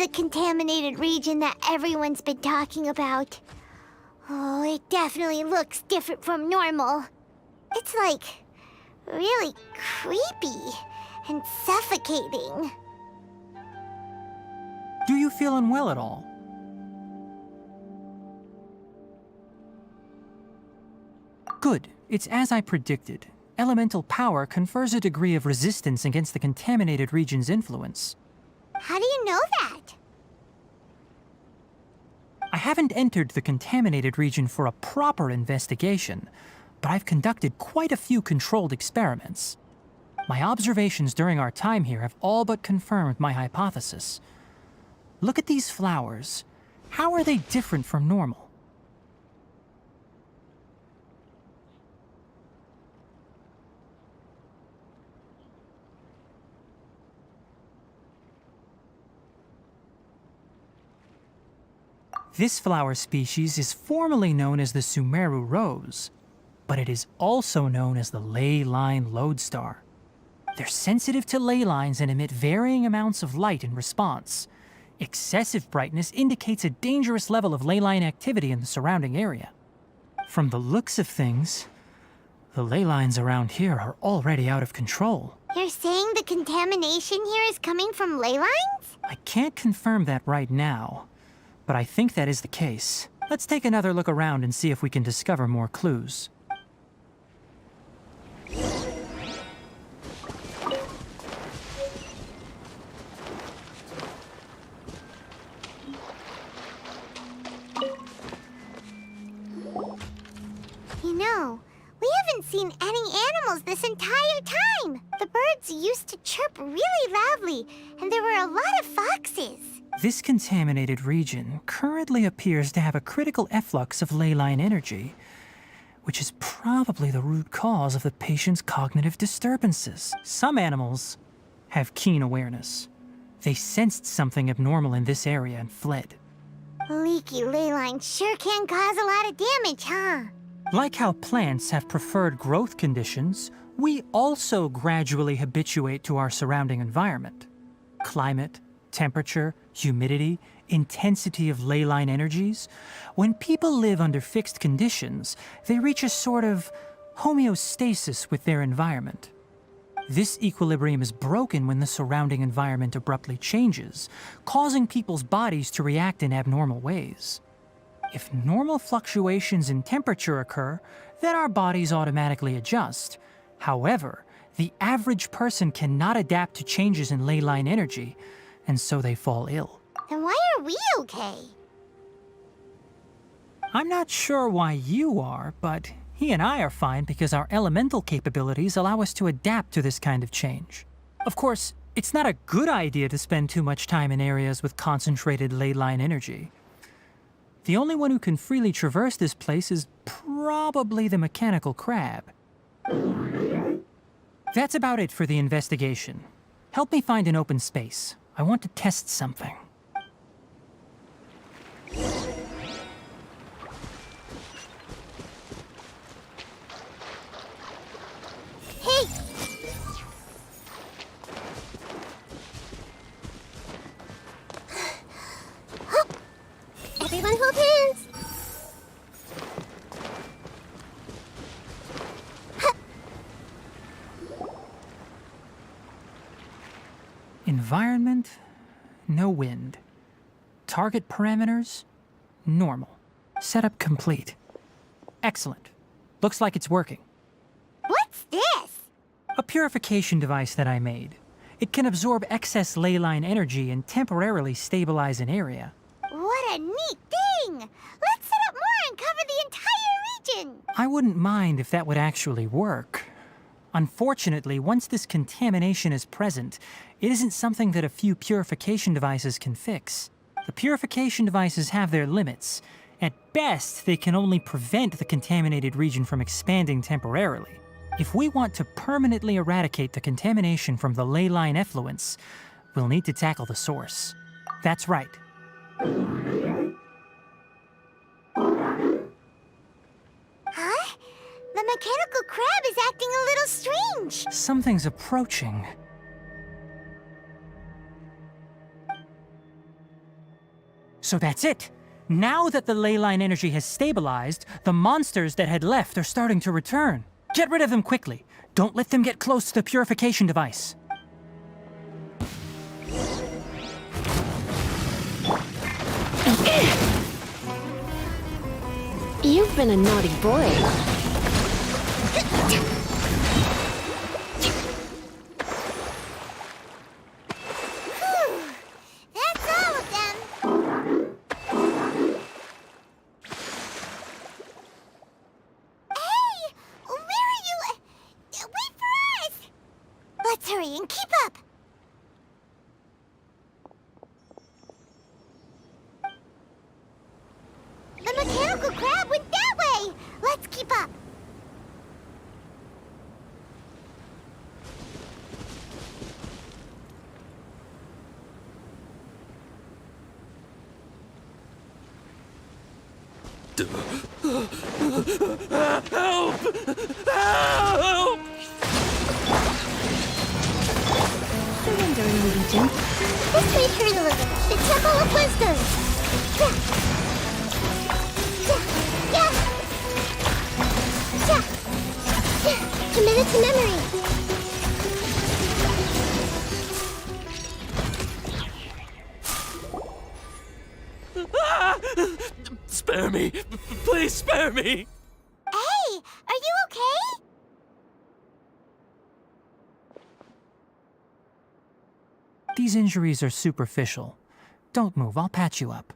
the contaminated region that everyone's been talking about. Oh, it definitely looks different from normal. It's like really creepy and suffocating. Do you feel unwell at all? Good. It's as I predicted. Elemental power confers a degree of resistance against the contaminated region's influence. How do you know that? I haven't entered the contaminated region for a proper investigation, but I've conducted quite a few controlled experiments. My observations during our time here have all but confirmed my hypothesis. Look at these flowers. How are they different from normal? This flower species is formally known as the Sumeru rose, but it is also known as the ley line lodestar. They're sensitive to ley lines and emit varying amounts of light in response. Excessive brightness indicates a dangerous level of ley line activity in the surrounding area. From the looks of things, the ley lines around here are already out of control. You're saying the contamination here is coming from ley lines? I can't confirm that right now, but I think that is the case. Let's take another look around and see if we can discover more clues. You know, we haven't seen any animals this entire time. The birds used to chirp really loudly, and there were a lot of foxes. This contaminated region currently appears to have a critical efflux of ley line energy, which is probably the root cause of the patient's cognitive disturbances. Some animals have keen awareness. They sensed something abnormal in this area and fled. Leaky ley lines sure can cause a lot of damage, huh? Like how plants have preferred growth conditions, we also gradually habituate to our surrounding environment. Climate, temperature, humidity, intensity of ley line energies. When people live under fixed conditions, they reach a sort of homeostasis with their environment. This equilibrium is broken when the surrounding environment abruptly changes, causing people's bodies to react in abnormal ways. If normal fluctuations in temperature occur, then our bodies automatically adjust. However, the average person cannot adapt to changes in ley line energy, and so they fall ill. Then why are we okay? I'm not sure why you are, but he and I are fine because our elemental capabilities allow us to adapt to this kind of change. Of course, it's not a good idea to spend too much time in areas with concentrated ley line energy. The only one who can freely traverse this place is probably the mechanical crab. That's about it for the investigation. Help me find an open space. I want to test something. Hey! Everyone hold hands! Environment, no wind. Target parameters, normal. Setup complete. Excellent. Looks like it's working. What's this? A purification device that I made. It can absorb excess ley line energy and temporarily stabilize an area. What a neat thing! Let's set up more and cover the entire region! I wouldn't mind if that would actually work. Unfortunately, once this contamination is present, it isn't something that a few purification devices can fix. The purification devices have their limits. At best, they can only prevent the contaminated region from expanding temporarily. If we want to permanently eradicate the contamination from the ley line effluence, we'll need to tackle the source. That's right. Huh? The mechanical crab is acting a little strange. Something's approaching. So that's it. Now that the ley line energy has stabilized, the monsters that had left are starting to return. Get rid of them quickly. Don't let them get close to the purification device. You've been a naughty boy. That's all of them. Hey! Where are you? Wait for us! Let's hurry and keep up. The mechanical crab went that way! Let's keep up. Help! Help! Surrendering, Legion. Let's materialism. The Temple of Wisdom. Yeah. Committed to memory. Spare me! Please spare me! Hey, are you okay? These injuries are superficial. Don't move, I'll patch you up.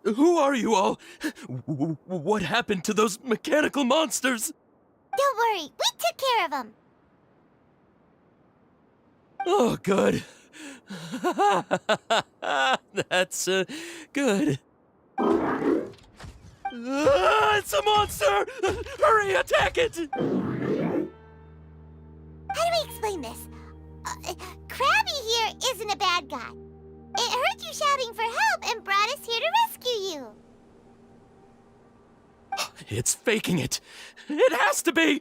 Who are you all? What happened to those mechanical monsters? Don't worry, we took care of them. Oh, good. That's good. It's a monster! Hurry, attack it! How do we explain this? Krabby here isn't a bad guy. It heard you shouting for help and brought us here to rescue you. It's faking it. It has to be.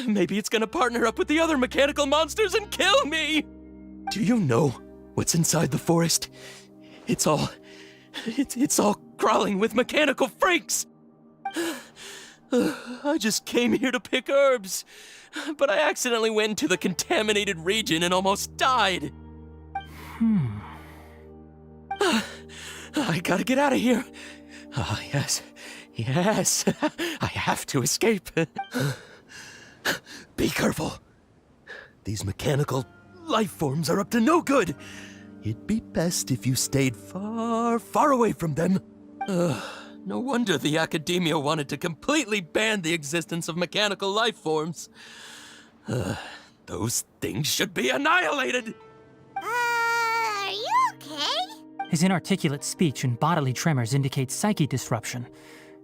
Maybe it's gonna partner up with the other mechanical monsters and kill me. Do you know what's inside the forest? It's all crawling with mechanical freaks. I just came here to pick herbs, but I accidentally went into the contaminated region and almost died. I gotta get out of here. Ah, yes. Yes, I have to escape. Be careful. These mechanical life forms are up to no good. It'd be best if you stayed far, far away from them. No wonder the academia wanted to completely ban the existence of mechanical life forms. Those things should be annihilated. Are you okay? His inarticulate speech and bodily tremors indicate psyche disruption.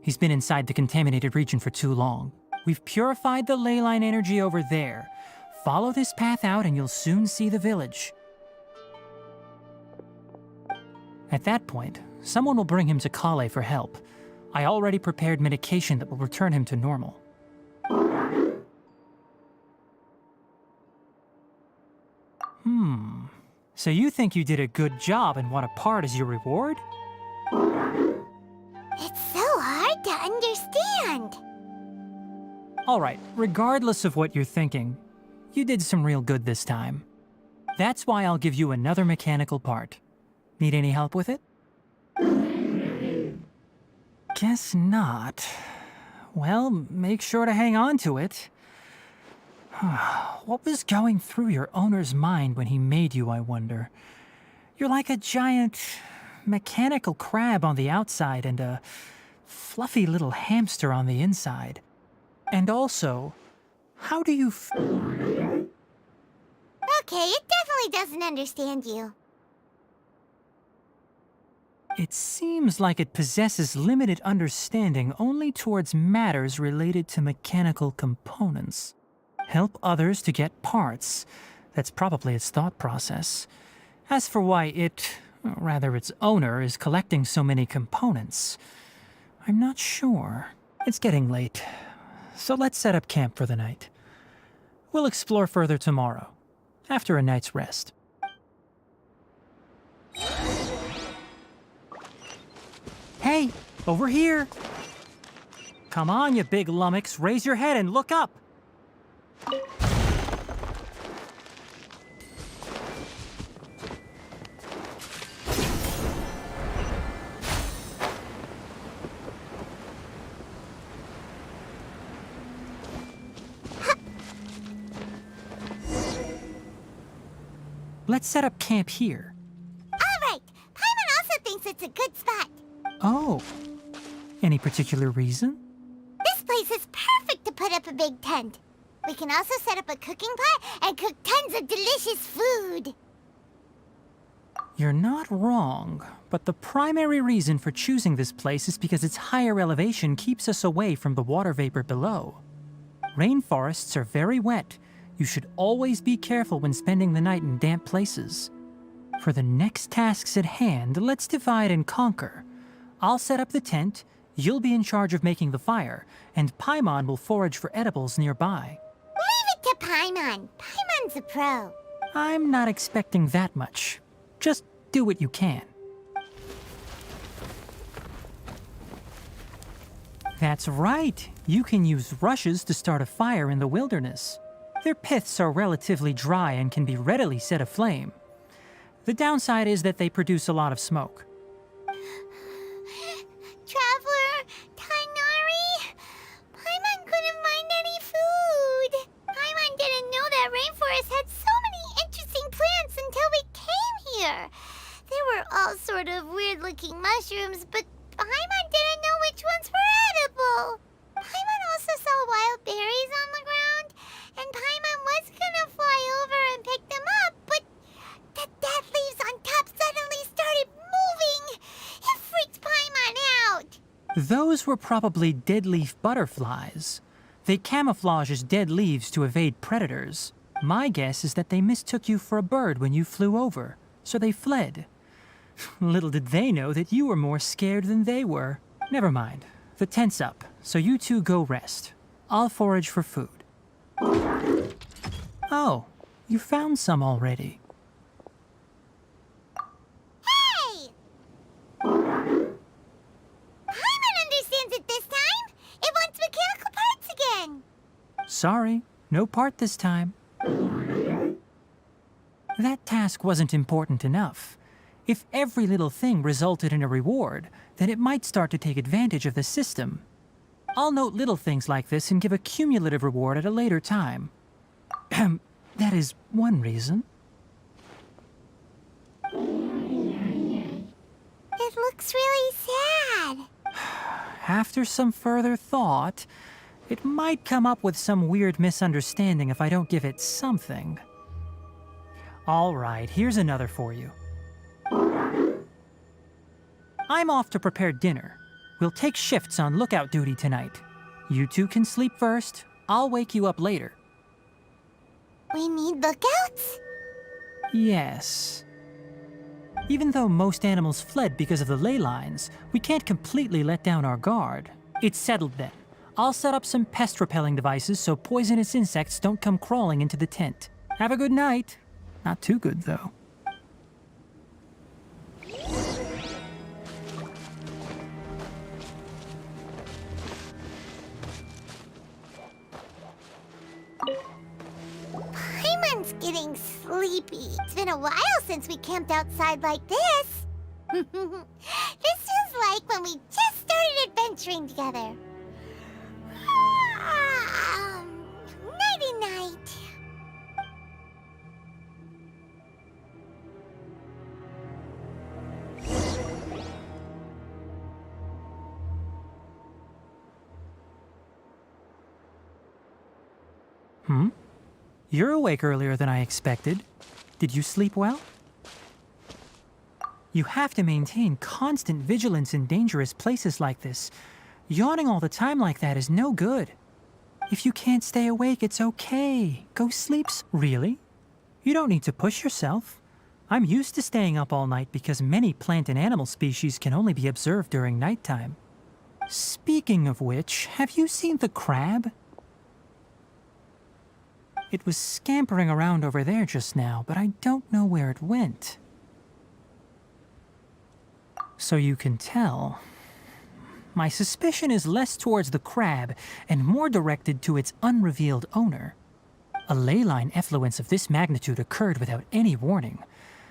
He's been inside the contaminated region for too long. We've purified the ley line energy over there. Follow this path out and you'll soon see the village. At that point, someone will bring him to Kale for help. I already prepared medication that will return him to normal. So you think you did a good job and want a part as your reward? It's so hard to understand. All right, regardless of what you're thinking, you did some real good this time. That's why I'll give you another mechanical part. Need any help with it? Guess not. Well, make sure to hang on to it. What was going through your owner's mind when he made you, I wonder? You're like a giant mechanical crab on the outside and a fluffy little hamster on the inside. And also, how do you Okay, it definitely doesn't understand you. It seems like it possesses limited understanding only towards matters related to mechanical components. Help others to get parts. That's probably its thought process. As for why it, or rather its owner, is collecting so many components, I'm not sure. It's getting late, so let's set up camp for the night. We'll explore further tomorrow, after a night's rest. Hey, over here! Come on, you big lummox, raise your head and look up! Let's set up camp here. All right. Paimon also thinks it's a good spot. Oh. Any particular reason? This place is perfect to put up a big tent. We can also set up a cooking pot and cook tons of delicious food. You're not wrong, but the primary reason for choosing this place is because its higher elevation keeps us away from the water vapor below. Rainforests are very wet. You should always be careful when spending the night in damp places. For the next tasks at hand, let's divide and conquer. I'll set up the tent, you'll be in charge of making the fire, and Paimon will forage for edibles nearby. Leave it to Paimon. Paimon's a pro. I'm not expecting that much. Just do what you can. That's right. You can use rushes to start a fire in the wilderness. Their piths are relatively dry and can be readily set aflame. The downside is that they produce a lot of smoke. Traveler, Tainari, Paimon couldn't find any food. Paimon didn't know that rainforest had so many interesting plants until we came here. They were all sort of weird-looking mushrooms, but Paimon didn't know which ones were edible. Paimon also saw wild berries on the ground, and Paimon was gonna fly over and pick them up, but the dead leaves on top suddenly started moving. It freaked Paimon out. Those were probably dead leaf butterflies. They camouflage as dead leaves to evade predators. My guess is that they mistook you for a bird when you flew over, so they fled. Little did they know that you were more scared than they were. Never mind. The tent's up, so you two go rest. I'll forage for food. Oh, you found some already. Hey! Paimon understands it this time. It wants mechanical parts again. Sorry, no part this time. That task wasn't important enough. If every little thing resulted in a reward, then it might start to take advantage of the system. I'll note little things like this and give a cumulative reward at a later time. That is one reason. It looks really sad. After some further thought, it might come up with some weird misunderstanding if I don't give it something. All right, here's another for you. I'm off to prepare dinner. We'll take shifts on lookout duty tonight. You two can sleep first. I'll wake you up later. We need lookouts? Yes. Even though most animals fled because of the ley lines, we can't completely let down our guard. It's settled then. I'll set up some pest-repelling devices so poisonous insects don't come crawling into the tent. Have a good night. Not too good, though. Paimon's getting sleepy. It's been a while since we camped outside like this. This is like when we just started adventuring together. Nighty-night. You're awake earlier than I expected. Did you sleep well? You have to maintain constant vigilance in dangerous places like this. Yawning all the time like that is no good. If you can't stay awake, it's okay. Go sleep. Really? You don't need to push yourself. I'm used to staying up all night because many plant and animal species can only be observed during nighttime. Speaking of which, have you seen the crab? It was scampering around over there just now, but I don't know where it went. So you can tell, my suspicion is less towards the crab and more directed to its unrevealed owner. A ley line effluence of this magnitude occurred without any warning.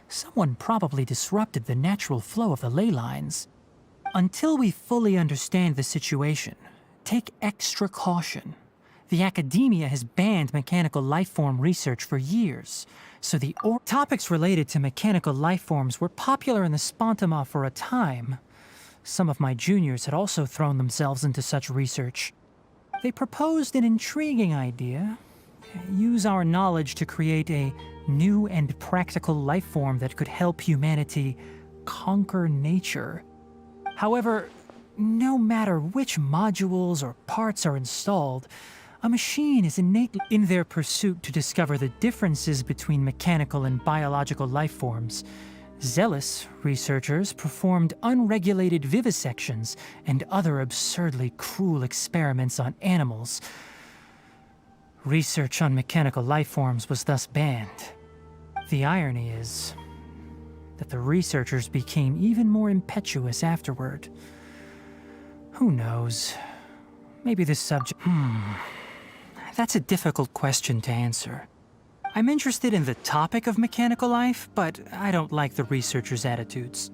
Someone probably disrupted the natural flow of the ley lines. Until we fully understand the situation, take extra caution. The academia has banned mechanical lifeform research for years, so the topics related to mechanical lifeforms were popular in the Spontama for a time. Some of my juniors had also thrown themselves into such research. They proposed an intriguing idea. Use our knowledge to create a new and practical lifeform that could help humanity conquer nature. However, no matter which modules or parts are installed, a machine is innately in their pursuit to discover the differences between mechanical and biological lifeforms. Zealous researchers performed unregulated vivisections and other absurdly cruel experiments on animals. Research on mechanical lifeforms was thus banned. The irony is that the researchers became even more impetuous afterward. Who knows? Maybe this subject... That's a difficult question to answer. I'm interested in the topic of mechanical life, but I don't like the researchers' attitudes.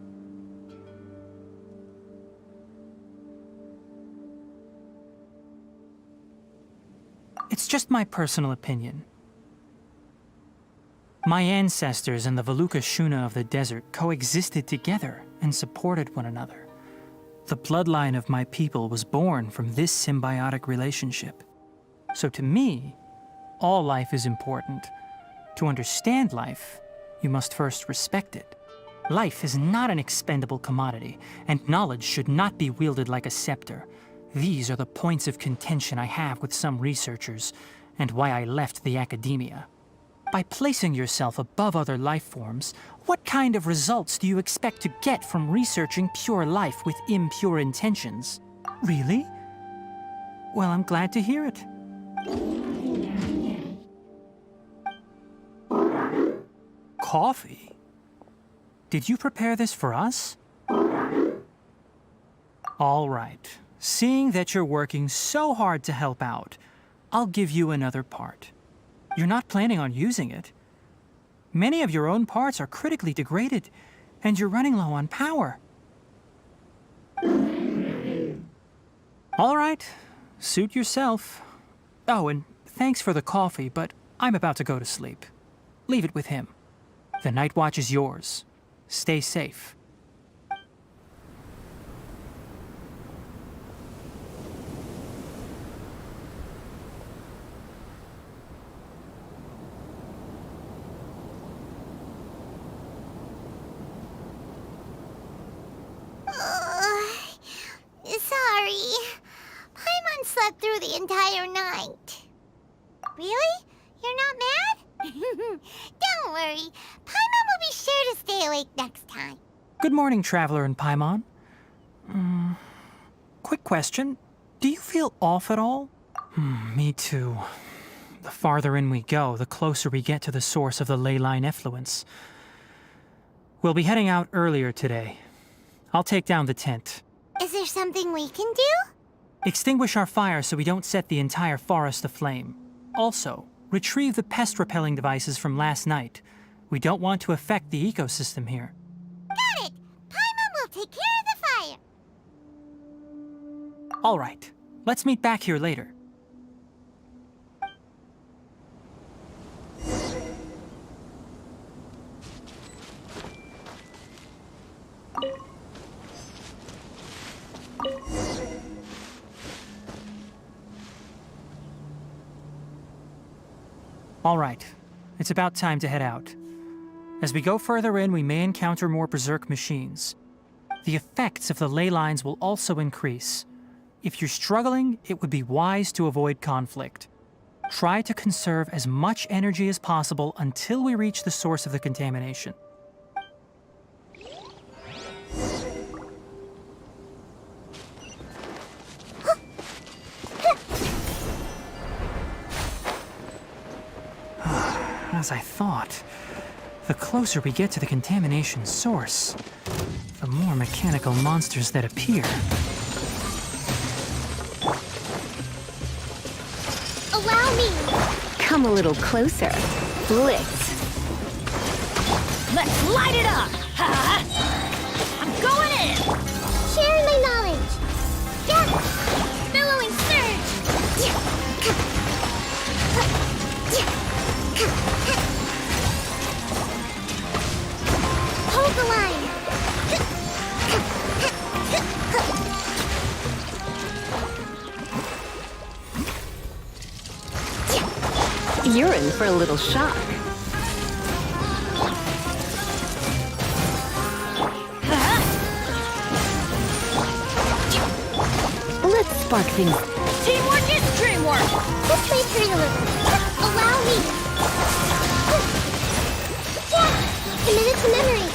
It's just my personal opinion. My ancestors and the Valuka Shuna of the desert coexisted together and supported one another. The bloodline of my people was born from this symbiotic relationship. So to me, all life is important. To understand life, you must first respect it. Life is not an expendable commodity, and knowledge should not be wielded like a scepter. These are the points of contention I have with some researchers, and why I left the academia. By placing yourself above other life forms, what kind of results do you expect to get from researching pure life with impure intentions? Really? Well, I'm glad to hear it. Coffee? Did you prepare this for us? All right. Seeing that you're working so hard to help out, I'll give you another part. You're not planning on using it. Many of your own parts are critically degraded, and you're running low on power. All right. Suit yourself. Oh, and thanks for the coffee, but I'm about to go to sleep. Leave it with him. The night watch is yours. Stay safe. Sorry. Paimon slept through the entire night. Really? You're not mad? Don't worry. Paimon will be sure to stay awake next time. Good morning, Traveler and Paimon. Quick question. Do you feel off at all? Me too. The farther in we go, the closer we get to the source of the ley line effluence. We'll be heading out earlier today. I'll take down the tent. Is there something we can do? Extinguish our fire so we don't set the entire forest aflame. Also, retrieve the pest-repelling devices from last night. We don't want to affect the ecosystem here. Got it! Paimon will take care of the fire. All right. Let's meet back here later. All right. It's about time to head out. As we go further in, we may encounter more berserk machines. The effects of the ley lines will also increase. If you're struggling, it would be wise to avoid conflict. Try to conserve as much energy as possible until we reach the source of the contamination. As I thought, the closer we get to the contamination source, the more mechanical monsters that appear. Allow me! Come a little closer. Blitz. Let's light it up! Ha! I'm going in! Share my knowledge! Yeah! Billowing surge! Hold the line! You're in for a little shock. Let's spark things. Teamwork is dreamwork! This may hurt a little. Allow me! Yeah! Committed to memory!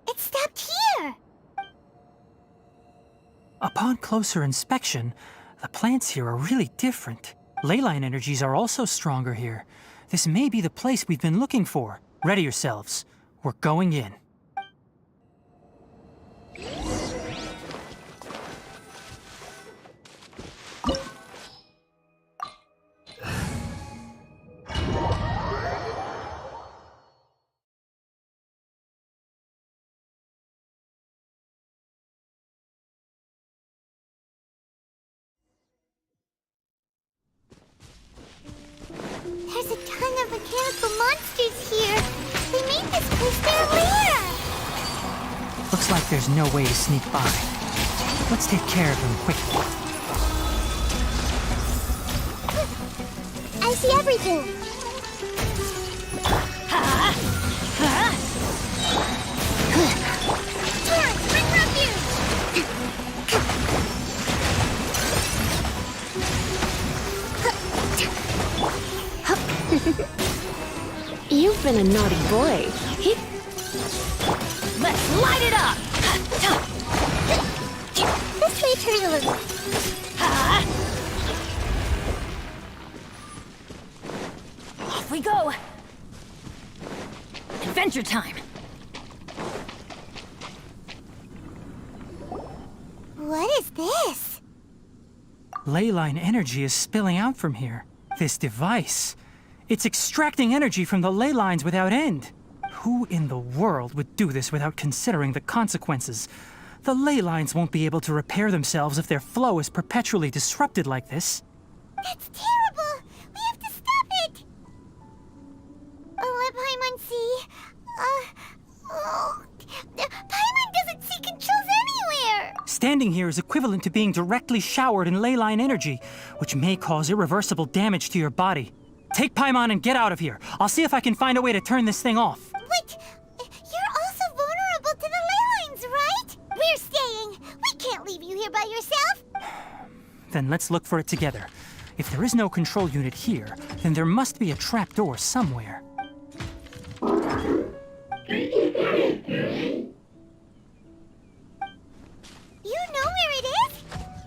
It stopped here! Upon closer inspection, the plants here are really different. Leyline energies are also stronger here. This may be the place we've been looking for. Ready yourselves. We're going in. There's a ton of mechanical monsters here. They made this place their lair. Looks like there's no way to sneak by. Let's take care of them quickly. I see everything. Torrent, bring refuge! You've been a naughty boy. Let's light it up! This may hurt a little. Off we go! Adventure time! What is this? Leyline energy is spilling out from here. This device, it's extracting energy from the ley lines without end. Who in the world would do this without considering the consequences? The ley lines won't be able to repair themselves if their flow is perpetually disrupted like this. That's terrible! We have to stop it! Let Paimon see. Paimon doesn't see controls anywhere! Standing here is equivalent to being directly showered in leyline energy, which may cause irreversible damage to your body. Take Paimon and get out of here. I'll see if I can find a way to turn this thing off. But you're also vulnerable to the ley lines, right? We're staying. We can't leave you here by yourself. Then let's look for it together. If there is no control unit here, then there must be a trapdoor somewhere. You know where it is?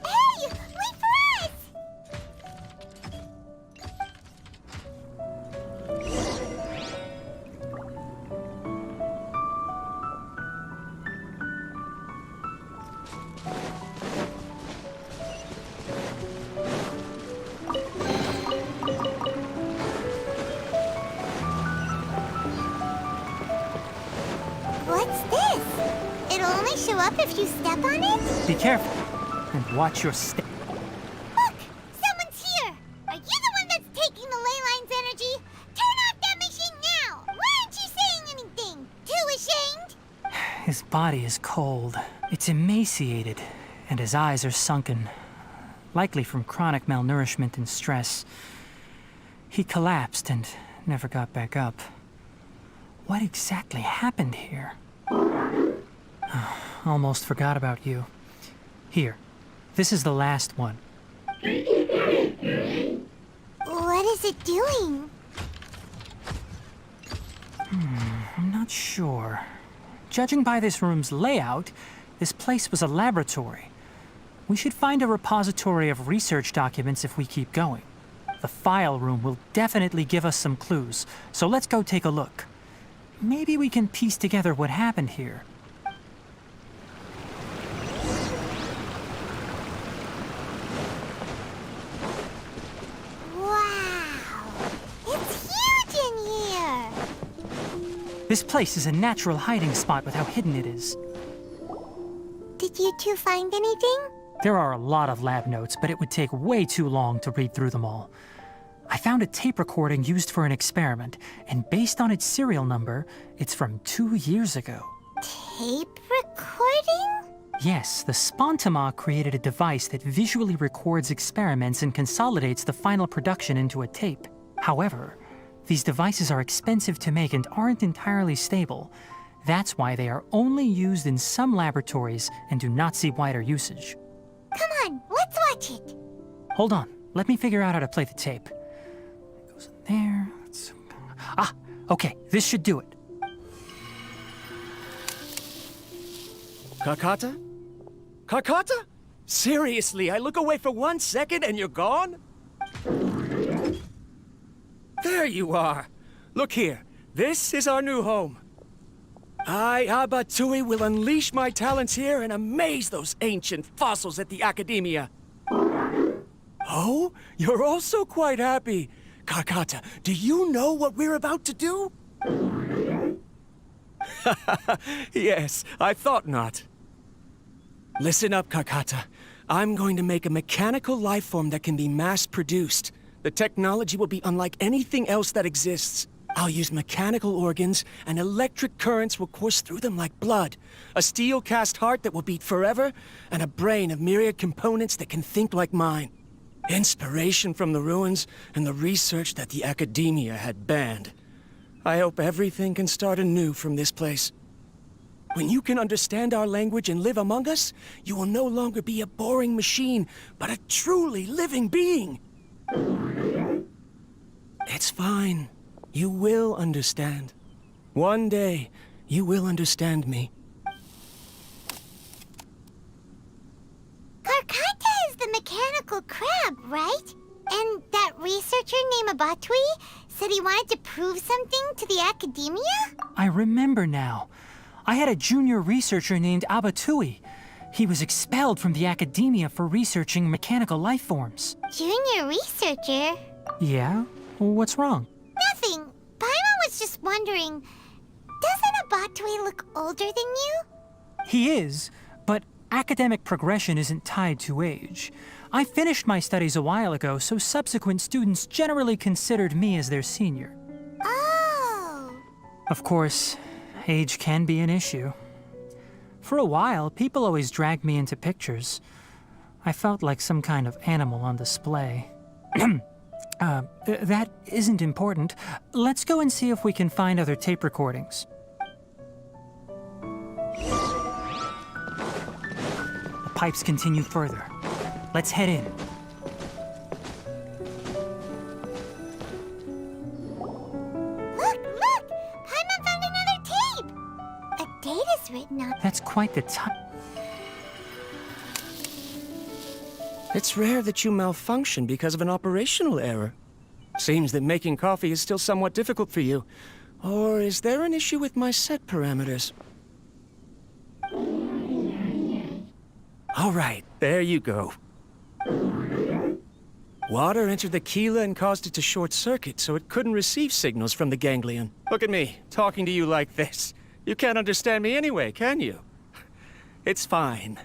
Hey, wait for us! What's this? It'll only show up if you step on it? Be careful and watch your step. Look! Someone's here! Are you the one that's taking the ley line's energy? Turn off that machine now! Why aren't you saying anything? Too ashamed? His body is cold. It's emaciated, and his eyes are sunken, likely from chronic malnourishment and stress. He collapsed and never got back up. What exactly happened here? Almost forgot about you. Here, this is the last one. What is it doing? not sure. Judging by this room's layout, this place was a laboratory. We should find a repository of research documents if we keep going. The file room will definitely give us some clues, so let's go take a look. Maybe we can piece together what happened here. Wow! It's huge in here! This place is a natural hiding spot with how hidden it is. Did you two find anything? There are a lot of lab notes, but it would take way too long to read through them all. I found a tape recording used for an experiment, and based on its serial number, it's from 2 years ago. Tape recording? Yes, the Spontama created a device that visually records experiments and consolidates the final production into a tape. However, these devices are expensive to make and aren't entirely stable. That's why they are only used in some laboratories and do not see wider usage. Come on, let's watch it. Hold on, let me figure out how to play the tape. It goes in there. Ah, okay, this should do it. Kakata? Kakata? Seriously, I look away for 1 second and you're gone? There you are. Look here. This is our new home. I, Abatui, will unleash my talents here and amaze those ancient fossils at the Academia. Oh, you're also quite happy. Kakata, do you know what we're about to do? Yes, I thought not. Listen up, Kakata. I'm going to make a mechanical life form that can be mass-produced. The technology will be unlike anything else that exists. I'll use mechanical organs, and electric currents will course through them like blood. A steel-cast heart that will beat forever, and a brain of myriad components that can think like mine. Inspiration from the ruins, and the research that the Academia had banned. I hope everything can start anew from this place. When you can understand our language and live among us, you will no longer be a boring machine, but a truly living being. It's fine. You will understand. One day, you will understand me. Karkata is the mechanical crab, right? And that researcher named Abatui said he wanted to prove something to the Academia? I remember now. I had a junior researcher named Abatui. He was expelled from the Academia for researching mechanical life forms. Junior researcher? Yeah? What's wrong? Nothing. Paimon was just wondering, doesn't Abatui look older than you? He is, but academic progression isn't tied to age. I finished my studies a while ago, so subsequent students generally considered me as their senior. Oh. Of course, age can be an issue. For a while, people always dragged me into pictures. I felt like some kind of animal on display. That isn't important. Let's go and see if we can find other tape recordings. The pipes continue further. Let's head in. Look! Paimon found another tape! A date is written on. That's quite the time. It's rare that you malfunction because of an operational error. Seems that making coffee is still somewhat difficult for you. Or is there an issue with my set parameters? All right, there you go. Water entered the Keela and caused it to short-circuit, so it couldn't receive signals from the ganglion. Look at me, talking to you like this. You can't understand me anyway, can you? It's fine.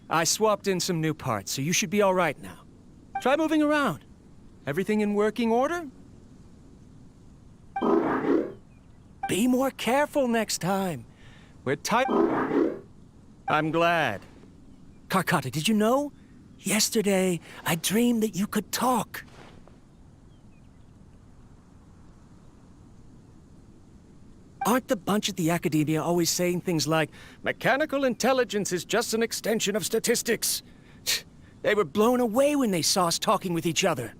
I swapped in some new parts, so you should be all right now. Try moving around. Everything in working order? Be more careful next time. We're tight. I'm glad. Karkata, did you know? Yesterday, I dreamed that you could talk. Aren't the bunch at the Academia always saying things like, mechanical intelligence is just an extension of statistics? They were blown away when they saw us talking with each other.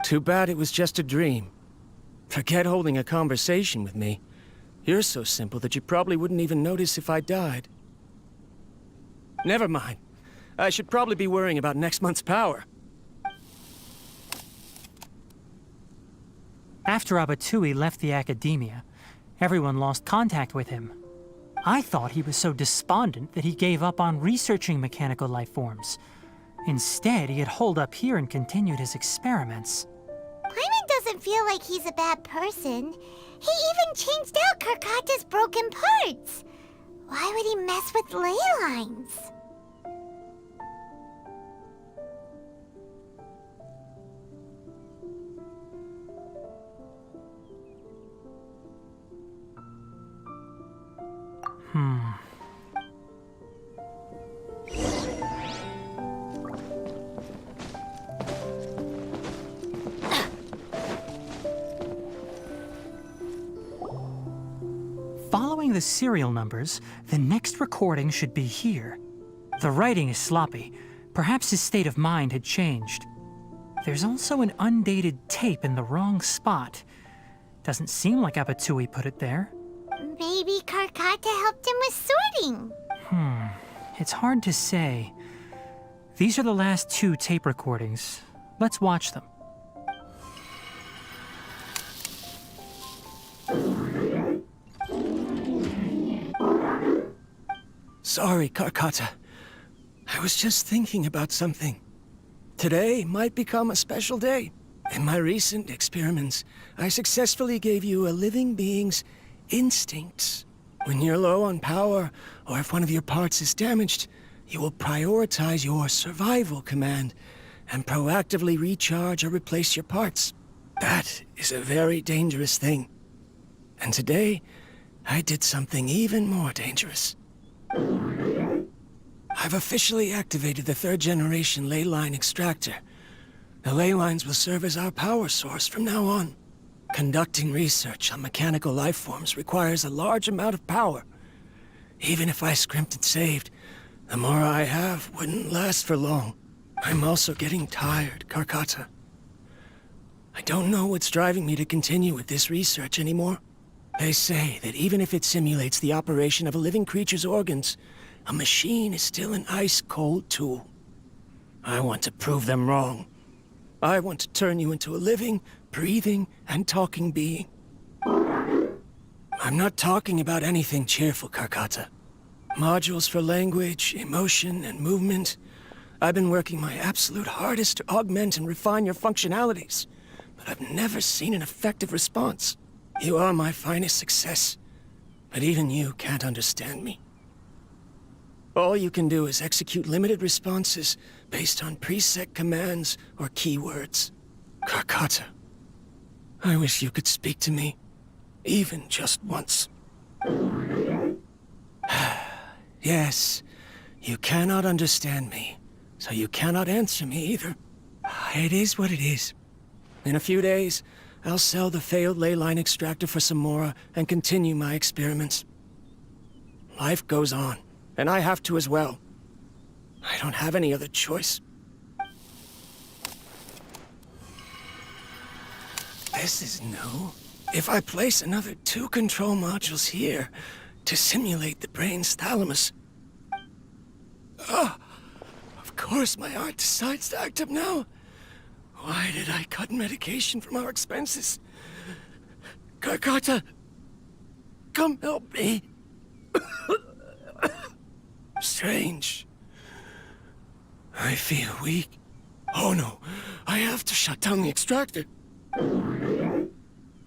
Too bad it was just a dream. Forget holding a conversation with me. You're so simple that you probably wouldn't even notice if I died. Never mind. I should probably be worrying about next month's power. After Abatui left the academia, everyone lost contact with him. I thought he was so despondent that he gave up on researching mechanical life forms. Instead, he had holed up here and continued his experiments. Paimon doesn't feel like he's a bad person. He even changed out Karkata's broken parts. Why would he mess with ley lines? Following the serial numbers, the next recording should be here. The writing is sloppy. Perhaps his state of mind had changed. There's also an undated tape in the wrong spot. Doesn't seem like Abatui put it there. Maybe Karkata helped him with sorting. It's hard to say. These are the last 2 tape recordings. Let's watch them. Sorry, Karkata. I was just thinking about something. Today might become a special day. In my recent experiments, I successfully gave you a living being's instincts. When you're low on power, or if one of your parts is damaged, you will prioritize your survival command and proactively recharge or replace your parts. That is a very dangerous thing. And today, I did something even more dangerous. I've officially activated the 3rd generation ley line extractor. The ley lines will serve as our power source from now on. Conducting research on mechanical life forms requires a large amount of power. Even if I scrimped and saved, the more I have wouldn't last for long. I'm also getting tired, Karkata. I don't know what's driving me to continue with this research anymore. They say that even if it simulates the operation of a living creature's organs, a machine is still an ice-cold tool. I want to prove them wrong. I want to turn you into a living, breathing, and talking being. I'm not talking about anything cheerful, Karkata. Modules for language, emotion, and movement. I've been working my absolute hardest to augment and refine your functionalities, but I've never seen an effective response. You are my finest success, but even you can't understand me. All you can do is execute limited responses based on preset commands or keywords. Karkata, I wish you could speak to me, even just once. Yes, you cannot understand me, so you cannot answer me either. It is what it is. In a few days, I'll sell the failed ley line extractor for some more and continue my experiments. Life goes on, and I have to as well. I don't have any other choice. This is new. If I place another 2 control modules here to simulate the brain's thalamus... of course my heart decides to act up now. Why did I cut medication from our expenses? Karkata, come help me. Strange. I feel weak. Oh no, I have to shut down the extractor.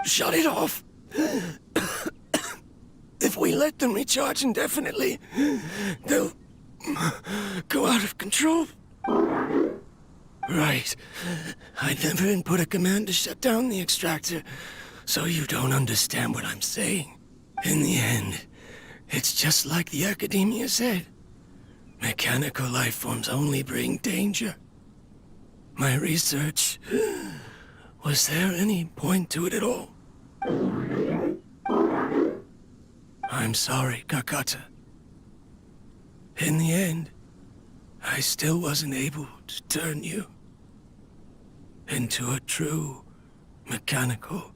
Shut it off. If we let them recharge indefinitely, they'll go out of control. Right. I never input a command to shut down the extractor, so you don't understand what I'm saying. In the end, it's just like the academia said. Mechanical life forms only bring danger. My research... Was there any point to it at all? I'm sorry, Karkata. In the end, I still wasn't able to turn you into a true mechanical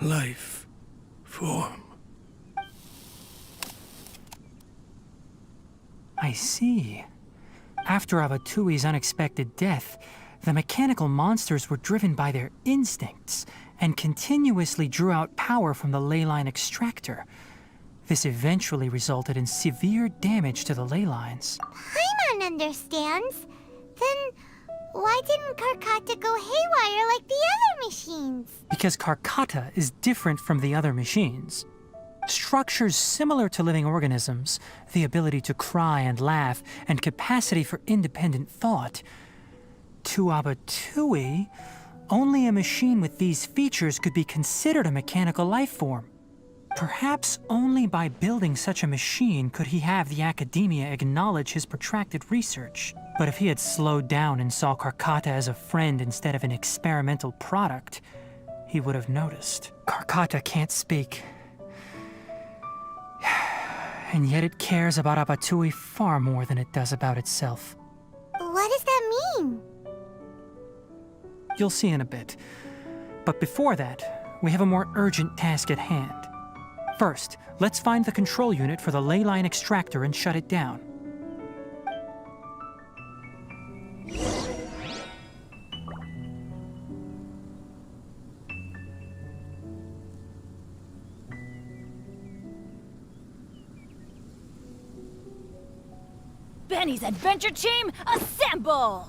life form. I see. After Abatui's unexpected death, the mechanical monsters were driven by their instincts and continuously drew out power from the ley line extractor. This eventually resulted in severe damage to the ley lines. Paimon understands. Then why didn't Karkata go haywire like the other machines? Because Karkata is different from the other machines. Structures similar to living organisms, the ability to cry and laugh, and capacity for independent thought. To Abatui, only a machine with these features could be considered a mechanical life form. Perhaps only by building such a machine could he have the academia acknowledge his protracted research. But if he had slowed down and saw Karkata as a friend instead of an experimental product, he would have noticed. Karkata can't speak. And yet it cares about Abatui far more than it does about itself. What does that mean? You'll see in a bit. But before that, we have a more urgent task at hand. First, let's find the control unit for the ley line extractor and shut it down. Benny's adventure team, assemble!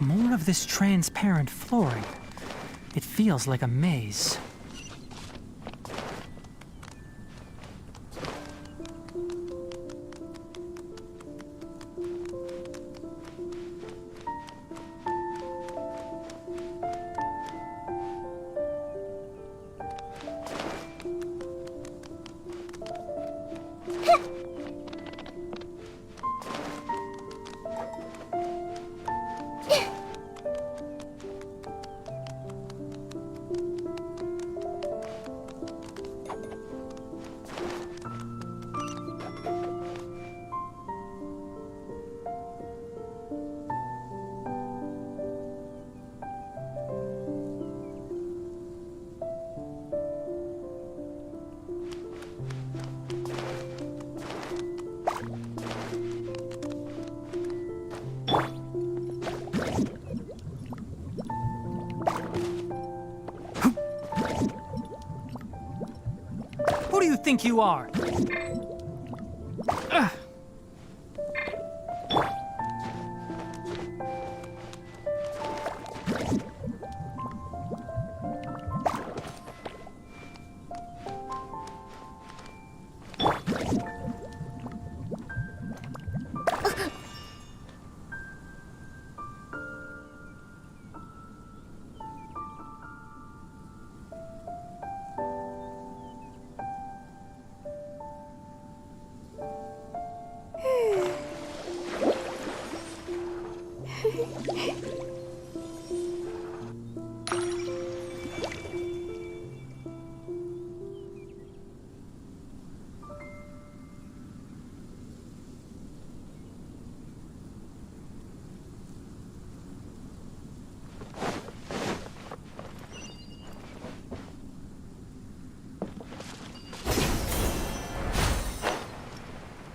More of this transparent flooring. It feels like a maze. Who do you think you are?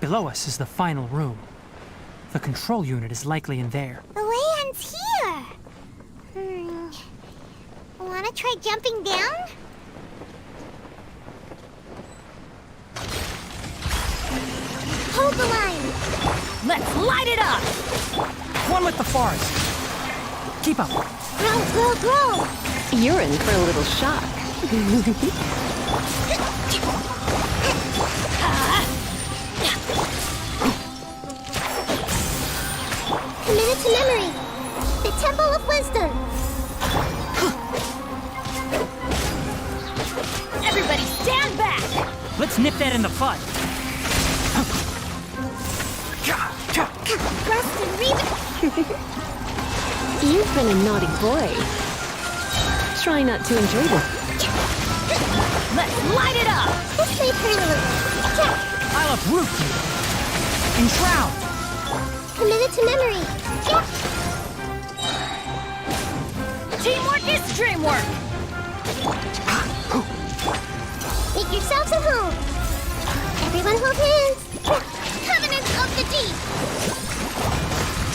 Below us is the final room. The control unit is likely in there. The way ends here. Wanna try jumping down? Hold the line. Let's light it up! One with the forest. Keep up. Grow. You're in for a little shock. that in the bud. Rust and Raiden. You've been a naughty boy. Try not to enjoy this. Let's light it up! This may turn a little. I'll uproot you. Enshroud. Committed to memory. Teamwork is dreamwork! Make yourselves at home. Everyone hold hands. Covenant of the Deep.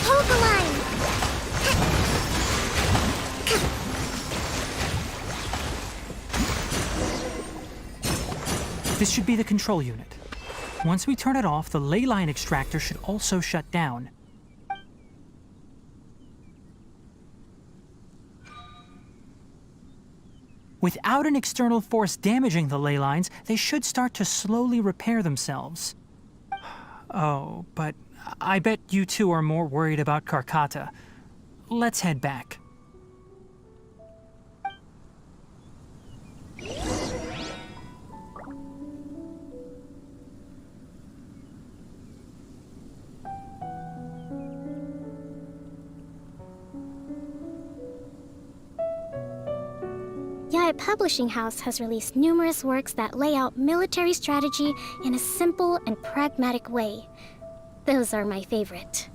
Hold the line. This should be the control unit. Once we turn it off, the ley line extractor should also shut down. Without an external force damaging the ley lines, they should start to slowly repair themselves. Oh, but I bet you two are more worried about Karkata. Let's head back. Yall Publishing House has released numerous works that lay out military strategy in a simple and pragmatic way. Those are my favorite.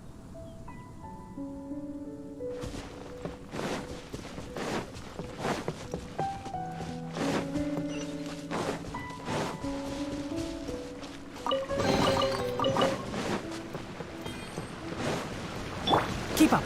Keep up.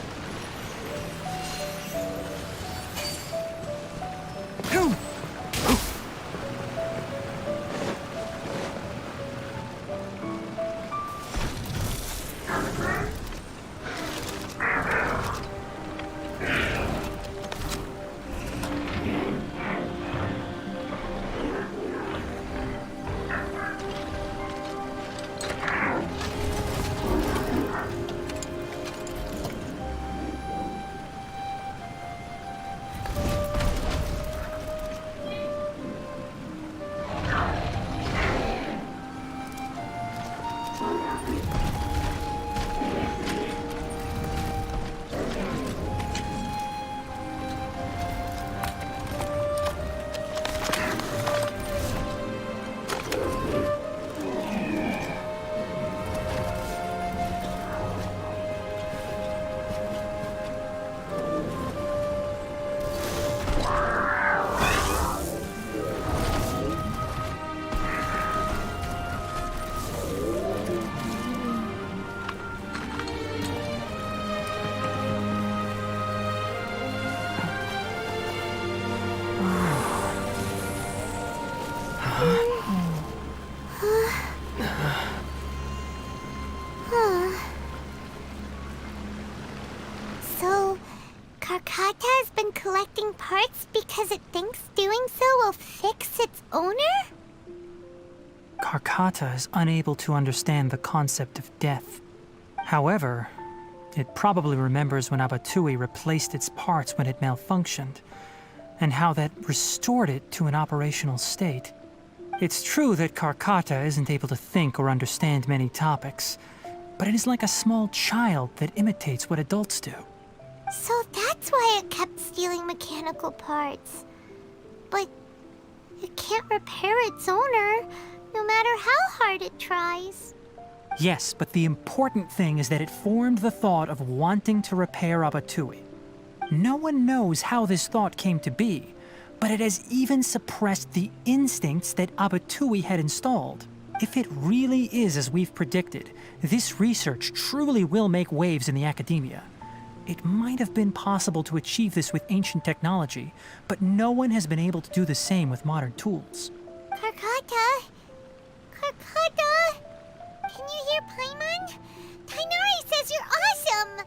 So, Karkata has been collecting parts because it thinks doing so will fix its owner? Karkata is unable to understand the concept of death. However, it probably remembers when Abatui replaced its parts when it malfunctioned, and how that restored it to an operational state. It's true that Karkata isn't able to think or understand many topics, but it is like a small child that imitates what adults do. So that's why it kept stealing mechanical parts. But it can't repair its owner, no matter how hard it tries. Yes, but the important thing is that it formed the thought of wanting to repair Abatui. No one knows how this thought came to be, but it has even suppressed the instincts that Abatui had installed. If it really is as we've predicted, this research truly will make waves in the academia. It might have been possible to achieve this with ancient technology, but no one has been able to do the same with modern tools. Karkata? Karkata? Can you hear Paimon? Tainari says you're awesome!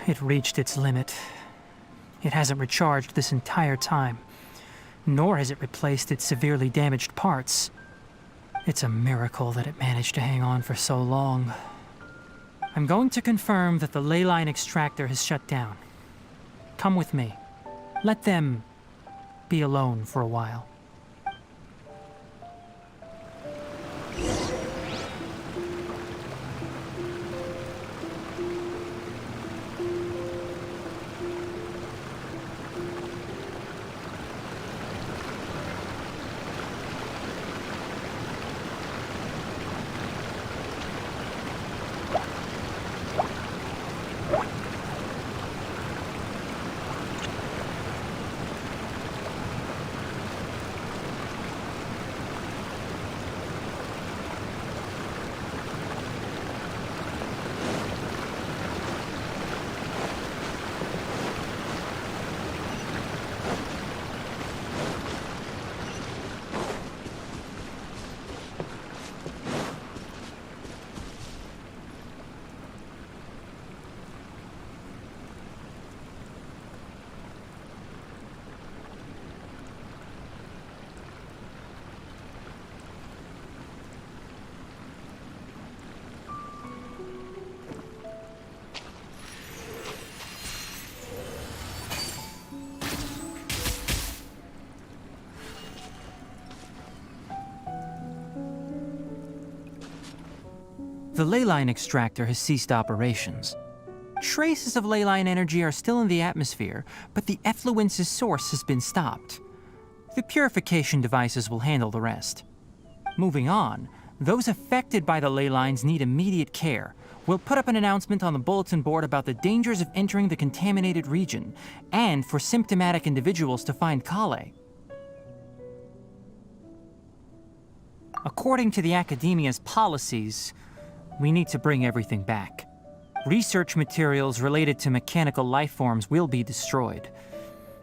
It reached its limit. It hasn't recharged this entire time, nor has it replaced its severely damaged parts. It's a miracle that it managed to hang on for so long. I'm going to confirm that the ley line extractor has shut down. Come with me. Let them be alone for a while. The ley line extractor has ceased operations. Traces of ley line energy are still in the atmosphere, but the effluence's source has been stopped. The purification devices will handle the rest. Moving on, those affected by the ley lines need immediate care. We'll put up an announcement on the bulletin board about the dangers of entering the contaminated region, and for symptomatic individuals to find Kale. According to the Academia's policies, we need to bring everything back. Research materials related to mechanical life forms will be destroyed,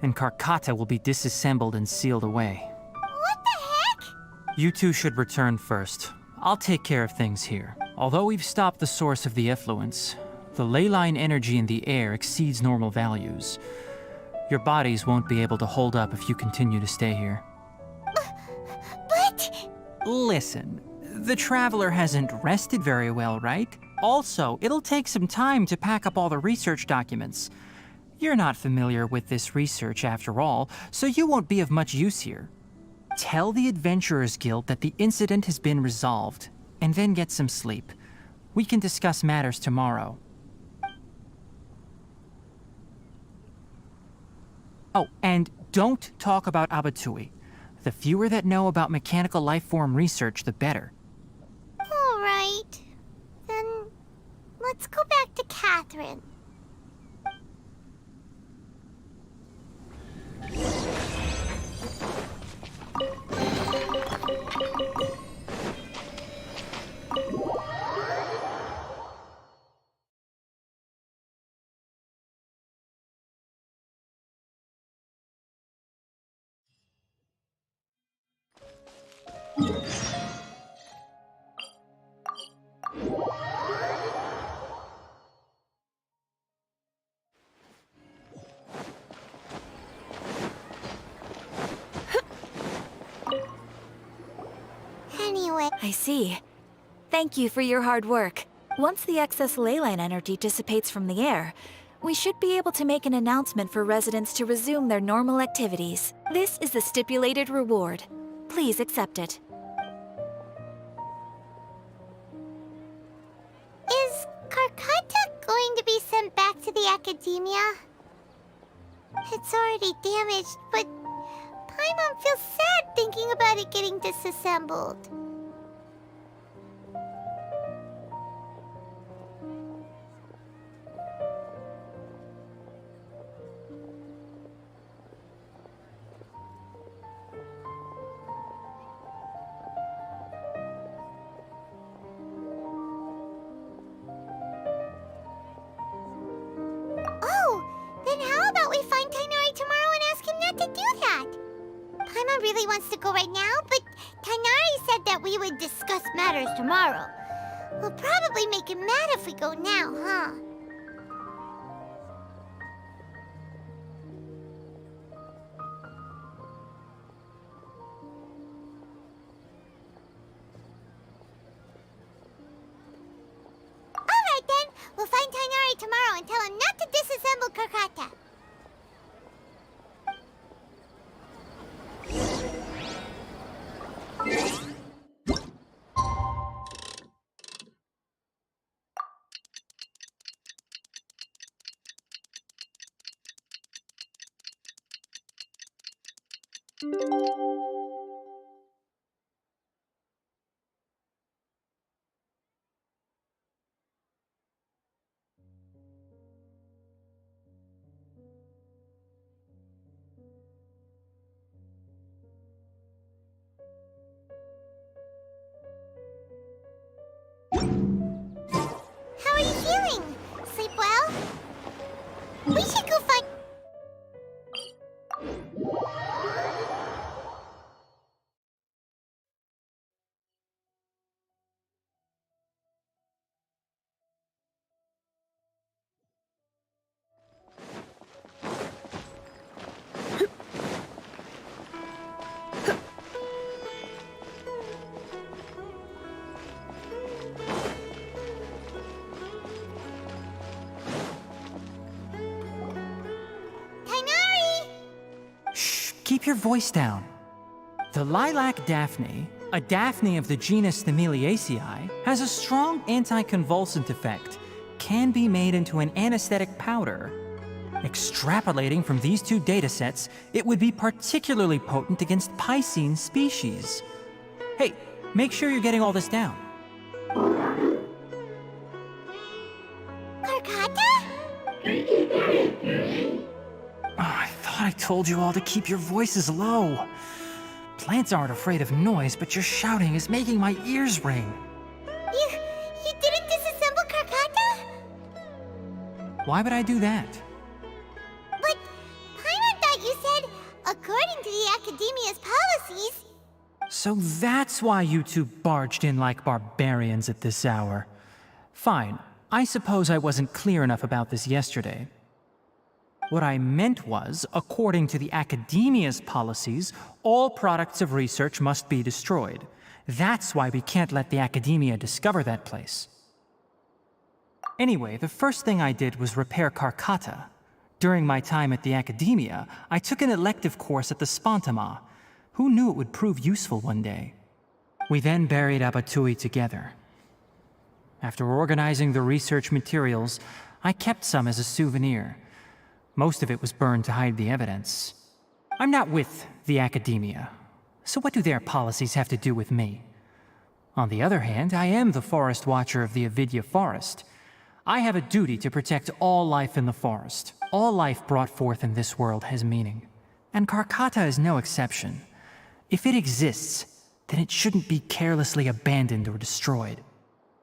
and Karkata will be disassembled and sealed away. What the heck? You two should return first. I'll take care of things here. Although we've stopped the source of the effluence, the ley line energy in the air exceeds normal values. Your bodies won't be able to hold up if you continue to stay here. But... Listen, the Traveler hasn't rested very well, right? Also, it'll take some time to pack up all the research documents. You're not familiar with this research after all, so you won't be of much use here. Tell the Adventurers Guild that the incident has been resolved, and then get some sleep. We can discuss matters tomorrow. Oh, and don't talk about Abatui. The fewer that know about mechanical life form research, the better. all right. Then let's go back to Catherine. Anyway, I see. Thank you for your hard work. Once the excess ley line energy dissipates from the air, we should be able to make an announcement for residents to resume their normal activities. This is the stipulated reward. Please accept it. is Karkata going to be sent back to the Academia? It's already damaged, but Paimon feels sad thinking about it getting disassembled. Oh, then how about we find Tainari tomorrow and ask him not to do that? Paimon really wants to go right now, but Tainari said that we would discuss matters tomorrow. We'll probably make him mad if we go now, huh? Alright then, we'll find Tainari tomorrow and tell him not to disassemble Karkata. How are you feeling? Sleep well? We should go find... Tainari! Shh, keep your voice down. The Lilac Daphne, A Daphne of the genus Thameliaceae has a strong anticonvulsant effect, can be made into an anesthetic powder. Extrapolating from these two datasets, it would be particularly potent against Piscine species. Hey, make sure you're getting all this down. Karkata? Oh, I thought I told you all to keep your voices low. Plants aren't afraid of noise, but your shouting is making my ears ring. You didn't disassemble Karkata? Why would I do that? But Paimon thought you said, according to the Academia's policies... So that's why you two barged in like barbarians at this hour. Fine, I suppose I wasn't clear enough about this yesterday. What I meant was, according to the Academia's policies, all products of research must be destroyed. That's why we can't let the Academia discover that place. Anyway, the first thing I did was repair Karkata. During my time at the Academia, I took an elective course at the Spontama. Who knew it would prove useful one day? We then buried Abatui together. After organizing the research materials, I kept some as a souvenir. Most of it was burned to hide the evidence. I'm not with the Academia, so what do their policies have to do with me? On the other hand, I am the Forest Watcher of the Avidya Forest. I have a duty to protect all life in the forest. All life brought forth in this world has meaning. And Karkata is no exception. If it exists, then it shouldn't be carelessly abandoned or destroyed.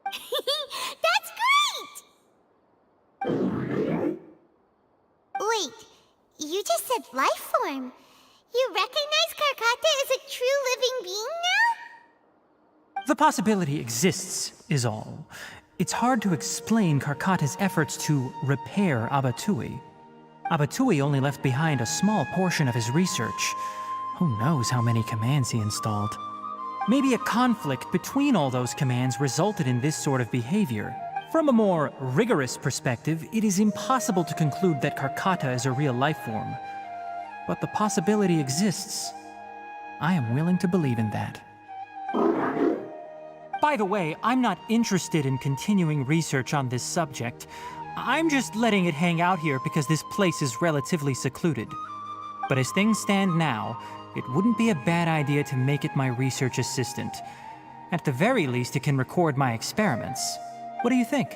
That's great! Wait, you just said life form. You recognize Karkata as a true living being now? The possibility exists, is all. It's hard to explain Karkata's efforts to repair Abatui. Abatui only left behind a small portion of his research. Who knows how many commands he installed? Maybe a conflict between all those commands resulted in this sort of behavior. From a more rigorous perspective, it is impossible to conclude that Karkata is a real life form. But the possibility exists. I am willing to believe in that. By the way, I'm not interested in continuing research on this subject. I'm just letting it hang out here because this place is relatively secluded. But as things stand now, it wouldn't be a bad idea to make it my research assistant. At the very least, it can record my experiments. What do you think?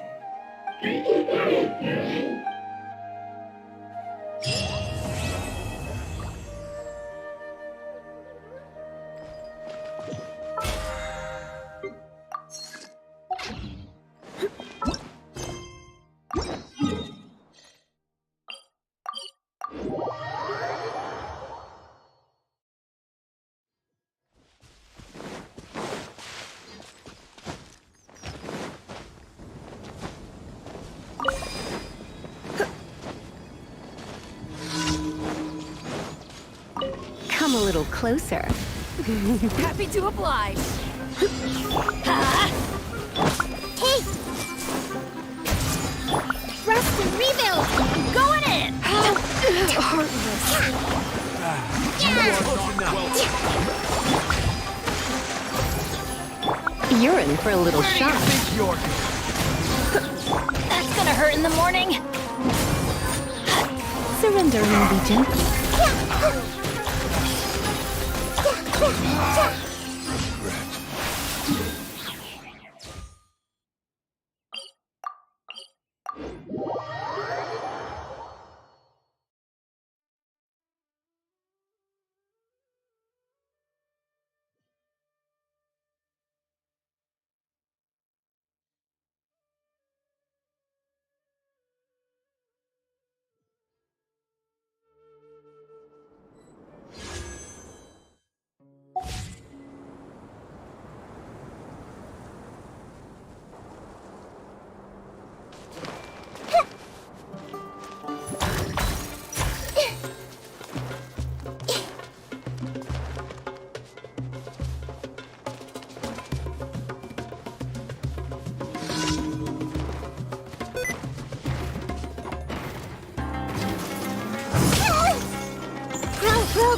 Come a little closer. Happy to oblige. Hey! Rest and rebuild! Going in! Heartless. You're in for a little shock. That's gonna hurt in the morning. Surrender and be gentle.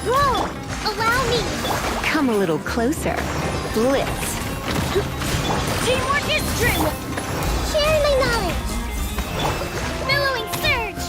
Bro, allow me! Come a little closer. Blitz. Teamwork is true! Sharing my knowledge! Billowing surge!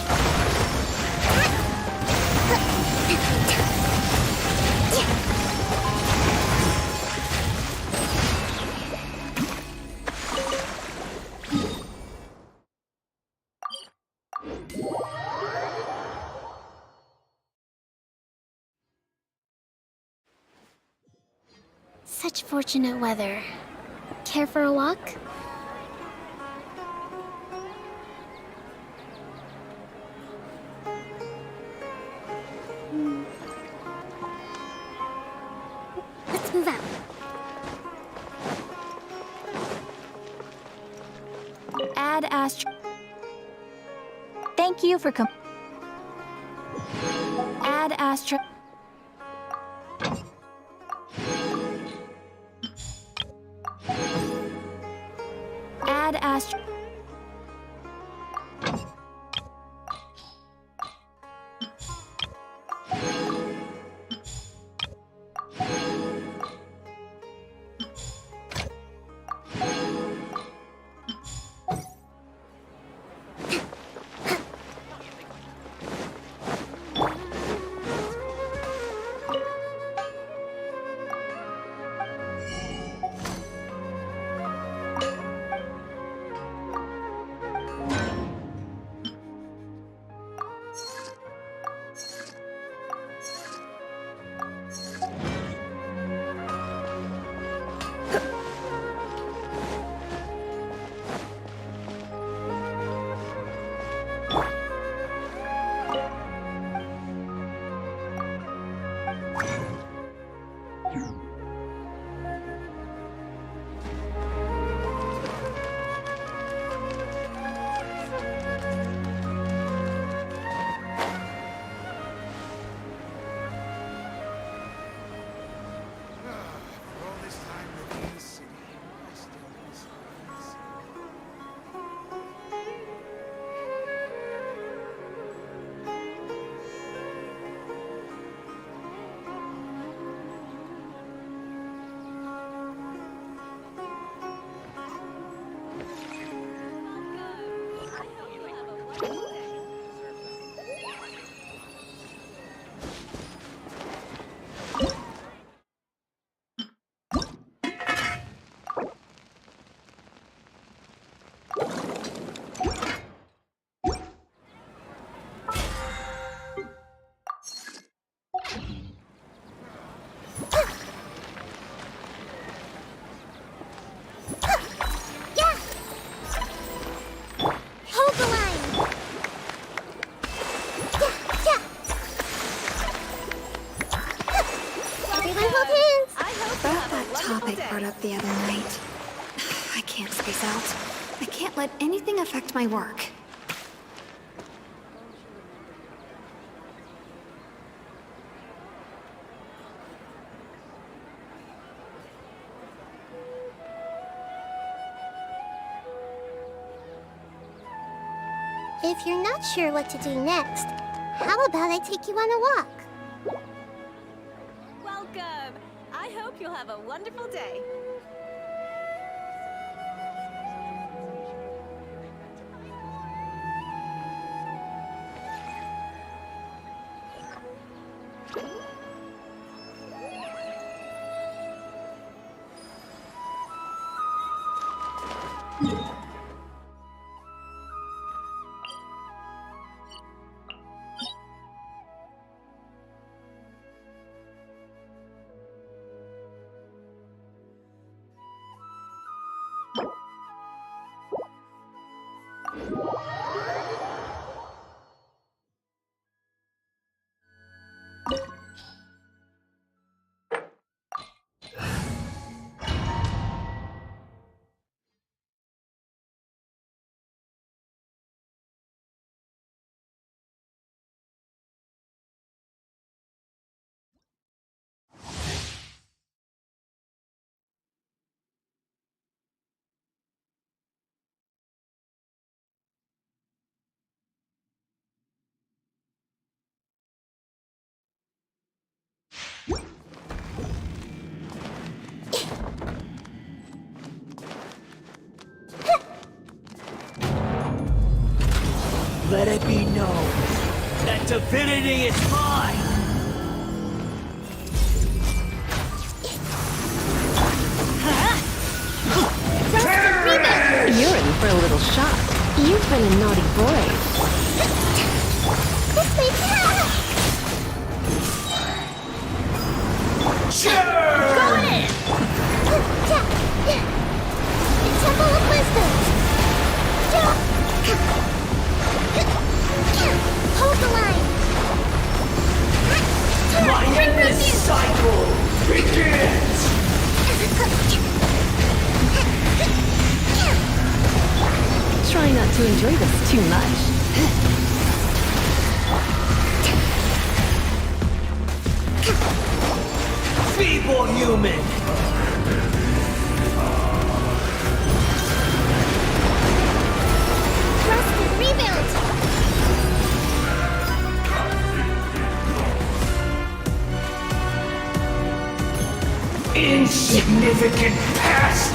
Such fortunate weather. Care for a walk? Let's move out. Add Astro. Thank you for Add Astro. Add Astro. Brought up the other night. I can't space out. I can't let anything affect my work. If you're not sure what to do next, how about I take you on a walk? Welcome! I hope you'll have a wonderful day. Let it be known that divinity is mine! You're in for a little shock. You've been a naughty boy. This may pass! Sure! Going in! The Temple of Wisdom! Hold the line! My endless cycle begins! Try not to enjoy this too much. Feeble human! Trust and rebuild! Insignificant past!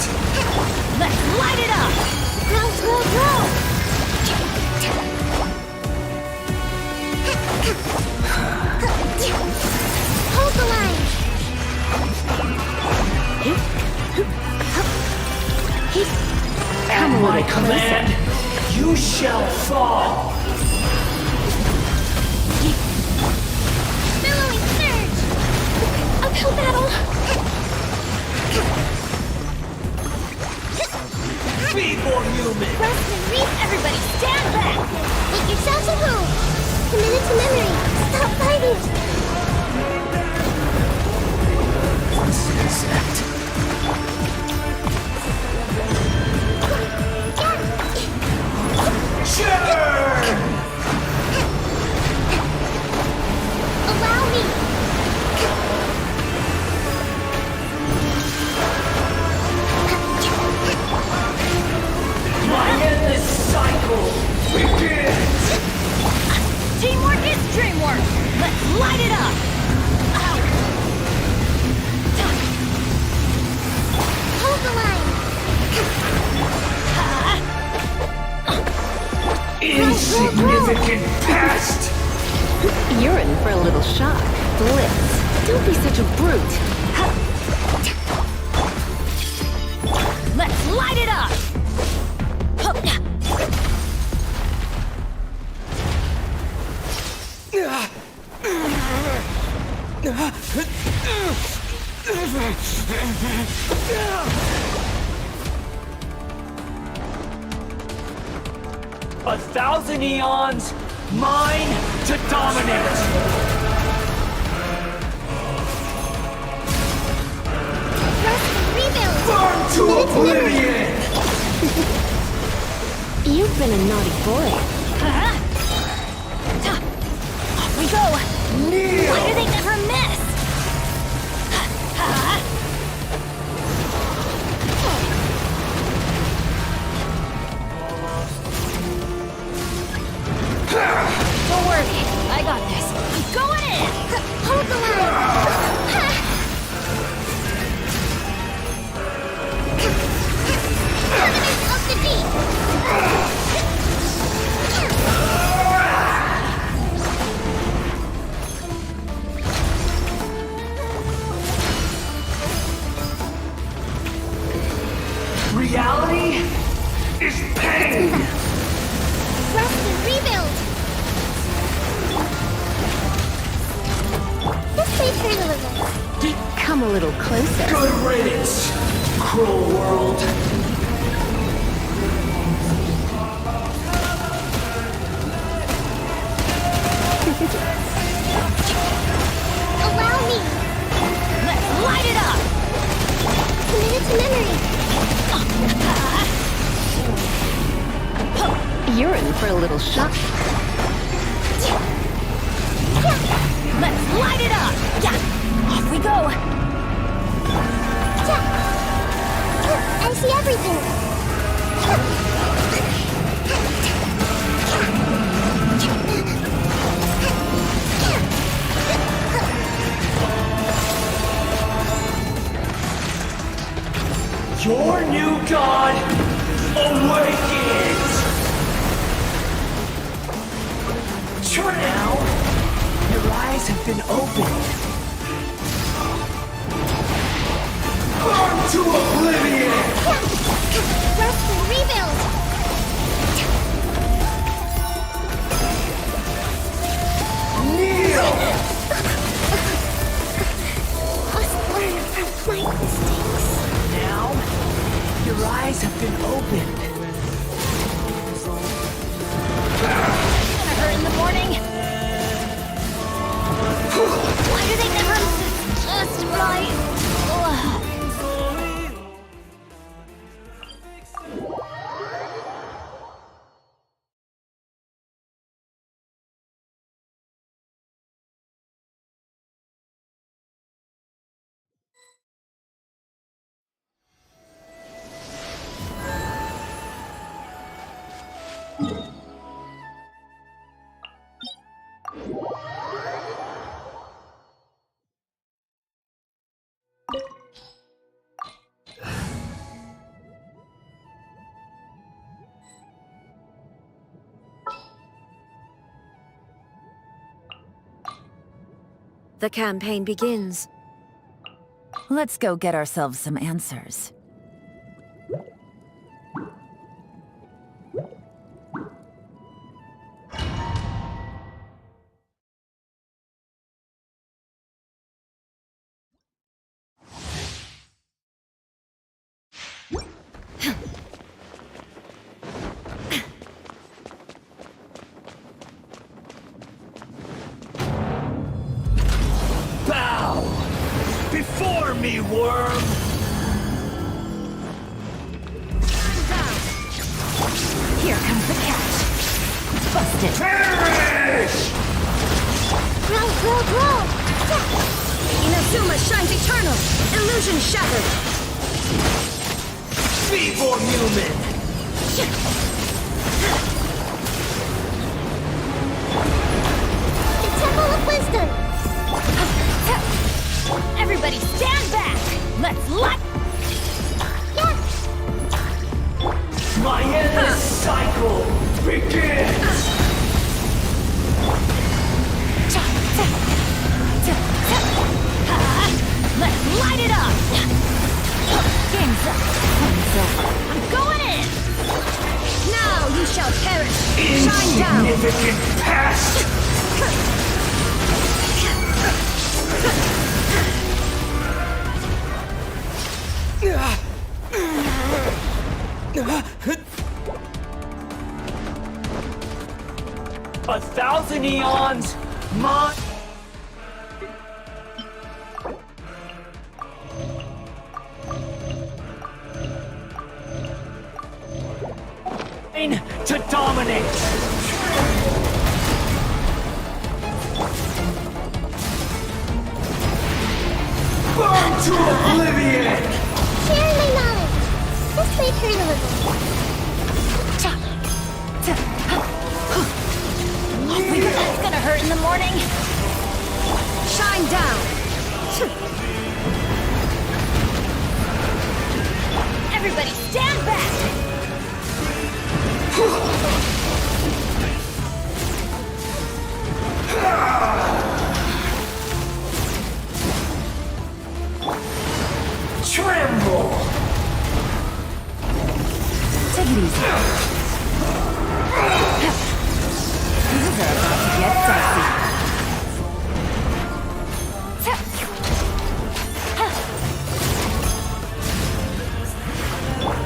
Let's light it up! Roll! Hold the line! At my command, you shall fall! Billowing surge! Uphill battle! Feeble human! Rest and reef, everybody stand back! Make yourselves at home! Committed to memory! Stop fighting! Sure! Allow me! My endless cycle begins! Teamwork is dreamwork! Let's light it up! Hold the line! Insignificant past! You're in for a little shock. Blitz. Don't be such a brute. Let's light it up! A thousand eons, mine to dominate! Rest and rebuild! Burn to oblivion! You've been a naughty boy. Off we go! Kneel! Why do they never miss? Don't worry, I got this. I'm going in! Hold the line! Covenant of the Deep! Reality is pain! Rest and rebuild! This may turn a little. Come a little closer. Good riddance, cruel world! Allow me! Let's light it up! Committed to memory! You're in for a little shock. Let's light it up! Yeah! Off we go! I see everything! Your new god awakens! been opened. Gonna hurt in the morning. Why do they never just right? Ugh. The campaign begins. Let's go get ourselves some answers. Bow! Before me, worm! Here comes the catch. Busted. Perish! Grow, grow, grow! Inazuma shines eternal! Illusion shattered! Feeble human! The Temple of Wisdom! Everybody stand back! Let's light... Yeah! My endless cycle begins! Let's light it up! Game's up. I'm going in! Now you shall perish! Shine down! Insignificant past! A thousand eons, my... to dominate! Burn to oblivion! Share my knowledge! Let's make her a little. It's gonna hurt in the morning. Shine down! Everybody stand back! Tremble! Take it easy. These are about to get dicey.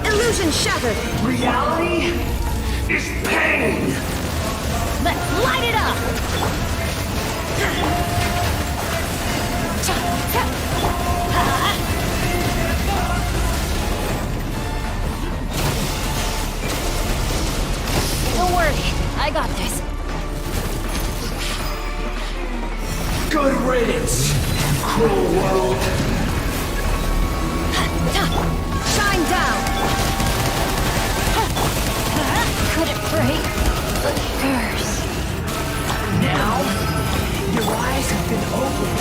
Illusion shattered! Reality is pain! Let's light it up! Don't worry, I got this. Good riddance, cruel world! Shine down! Could it break? Curse. Now, your eyes have been opened.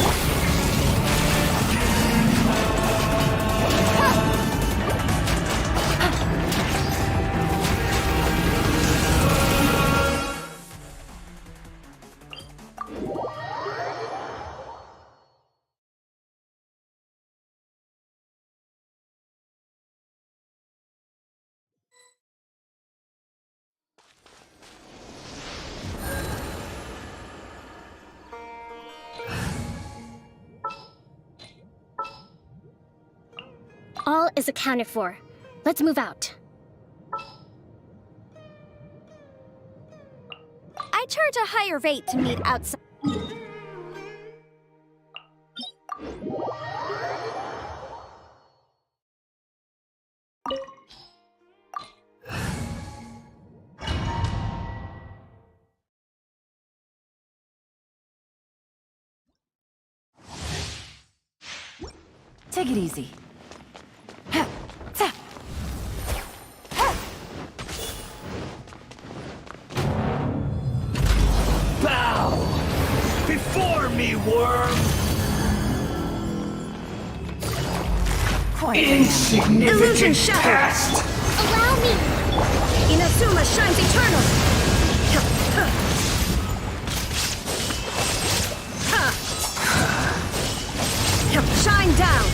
All is accounted for. Let's move out. charge a higher rate to meet outside. Take it easy. Bow before me, worm. Insignificant Illusion shattered. pest. Allow me! Inazuma shines eternal! Shine down!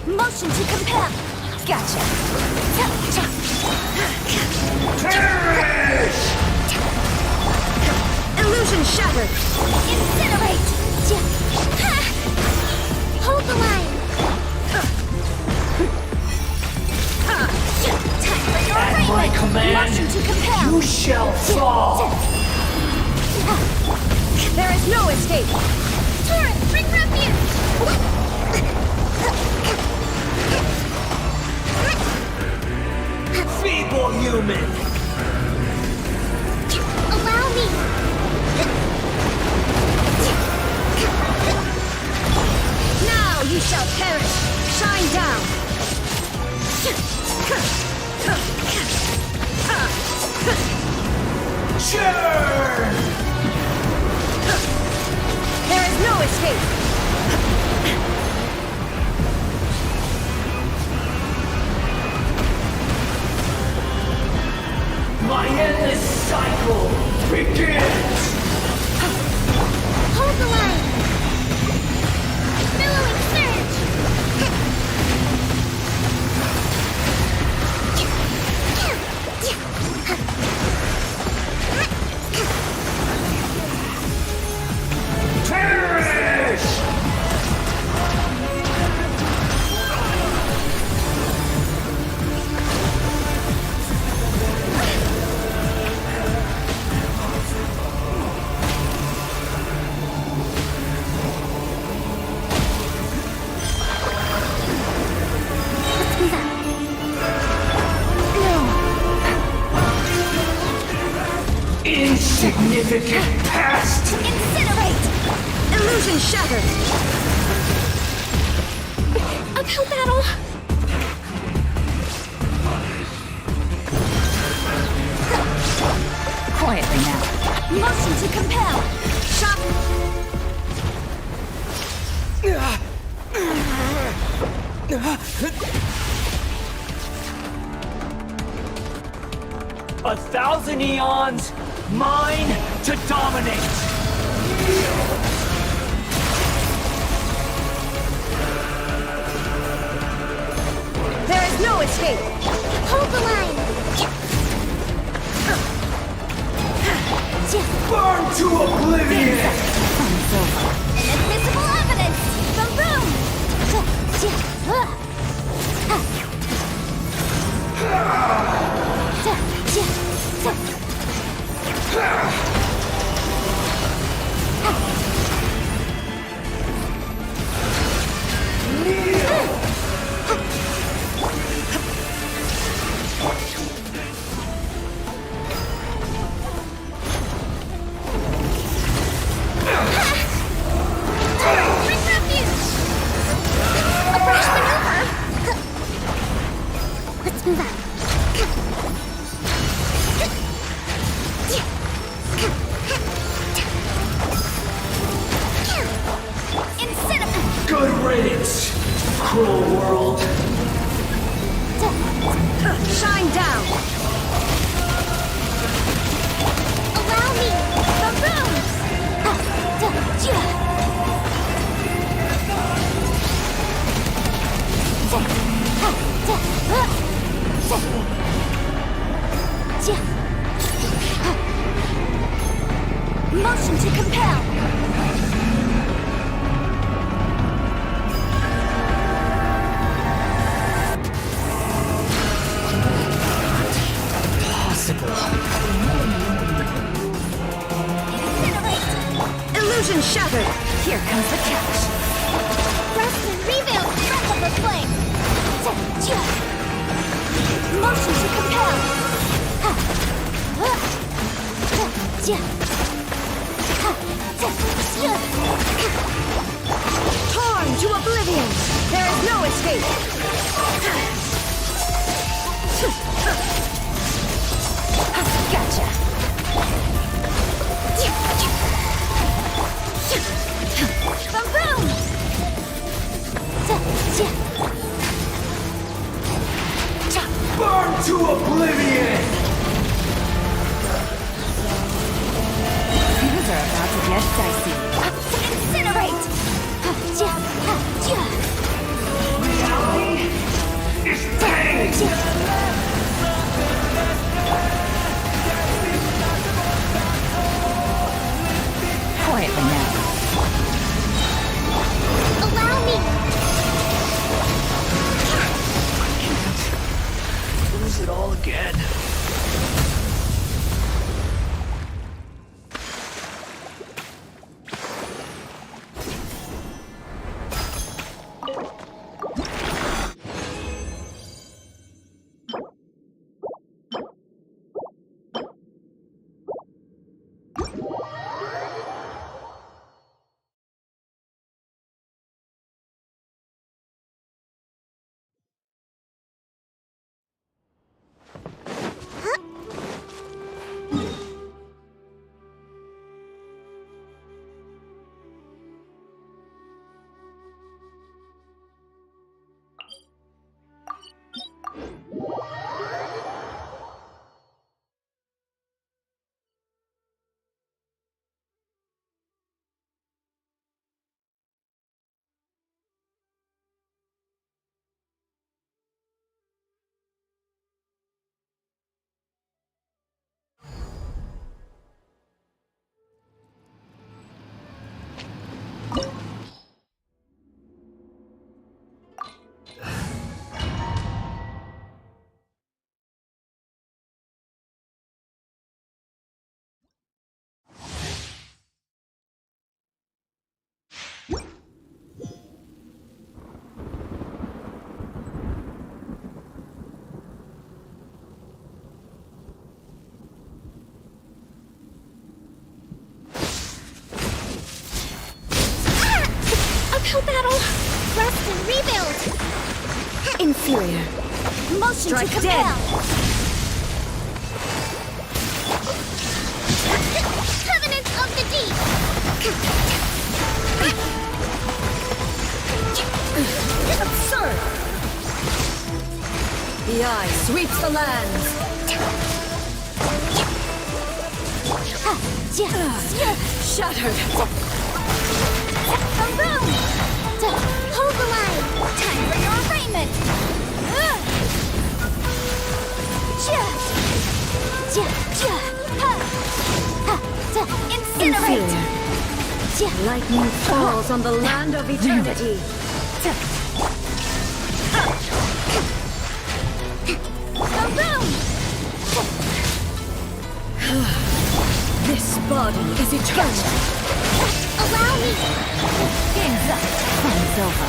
Motion to compel. Gotcha. Perish! Illusion shattered! Incinerate! Hold the line! At my command, Motion to compel. you shall fall. There is no escape! Turret, bring refuge! Feeble human. Allow me! Now you shall perish! Shine down! Churn! There is no escape! My endless cycle begins. Hold the line! Billowing surge! Perish! Insignificant pest! Incinerate! Illusion shattered! Uphill battle! Quietly now. Motion to compel! Shot! 1,000 eons, mine to dominate! There is no escape! Hold the line! Burn to oblivion! Inadmissible evidence! The room! Bring refuge! A fresh maneuver! Let's move out. Incinerate! Good riddance, cruel world! Shine down! Allow me! The rooms! Motion to compel! Illusion shattered! Here comes the catch. Rest and rebuild! Breath of the flame! Motion to compel! Torn to oblivion! There is no escape! Gotcha. Boom! Burn to oblivion! Things are about to get dicey. Incinerate! Reality is pain! Quietly now. Allow me! Lose it all again. Uphill battle! Rest and rebuild! Inferior. Motion Strike to compel! Covenant of the Deep! Absurd! The eye sweeps the lands! Shattered! Boom! Hold the line! Time for your arraignment! Incinerate! Lightning falls on the land of eternity! Boom! This body is eternal! Allow me! Game's up. Fun's over.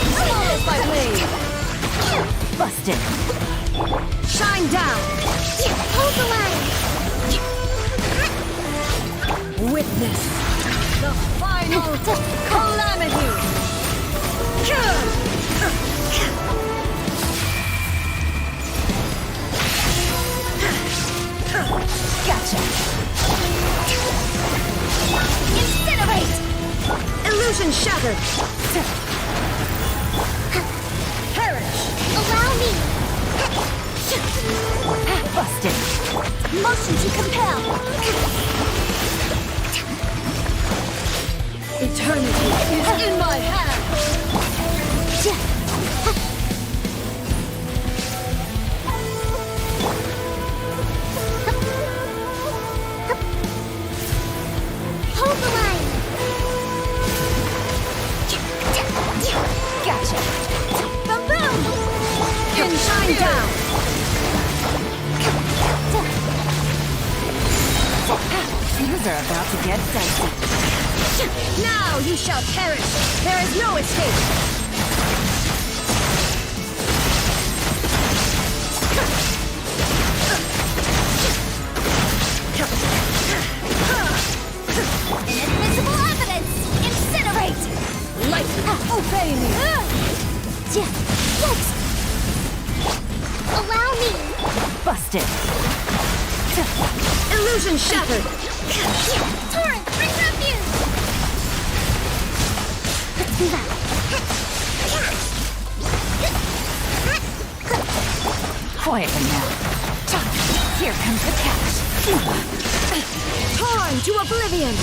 Swallowed by blade! Busted. Shine down! Hold the line! Witness the final calamity! Gotcha. Incinerate! Illusion shattered! Perish! Allow me! Busted. Motion to compel! Eternity is in my hand! Hold the line! Things are about to get dicey. Now you shall perish! There is no escape! Inadmissible evidence! Incinerate! Light! Obey me! Yes! Allow me! Busted. Illusion shattered! Torrent, bring refuge! Let's do that. Quietly now. Here comes the catch. Torn to oblivion!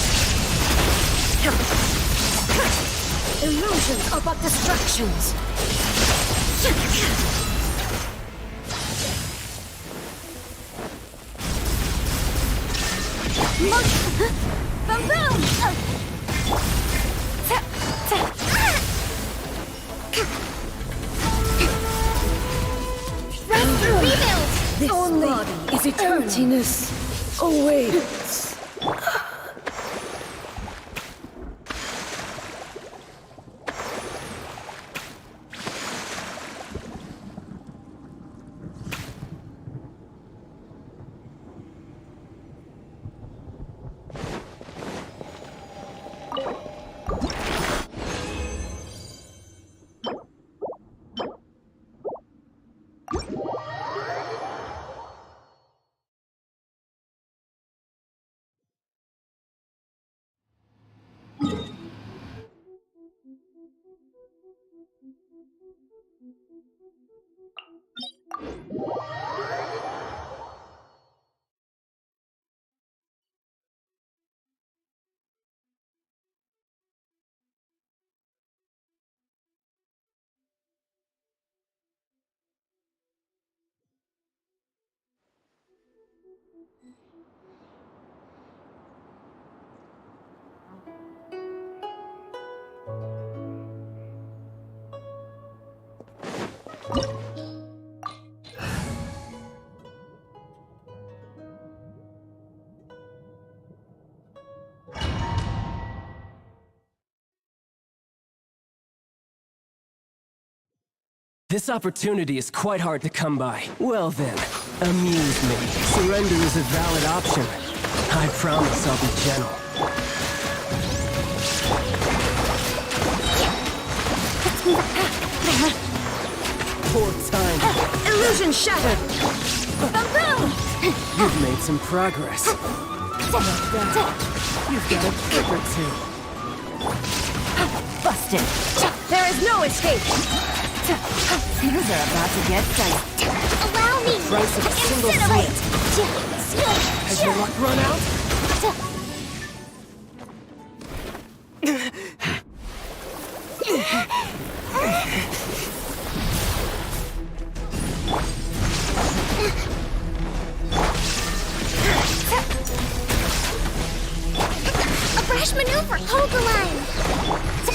Illusions are but distractions! Boom! Rebuild! This body is emptiness awaits. This opportunity is quite hard to come by. Well then, amuse me. Surrender is a valid option. I promise I'll be gentle. Poor time. Illusion shattered! Boom! You've made some progress. Not bad. You've got a trick or two. Busted. There is no escape! Things are about to get dicey. Allow me! Price of a single Incinerate! Has your luck run out? A brash maneuver! Hold the line!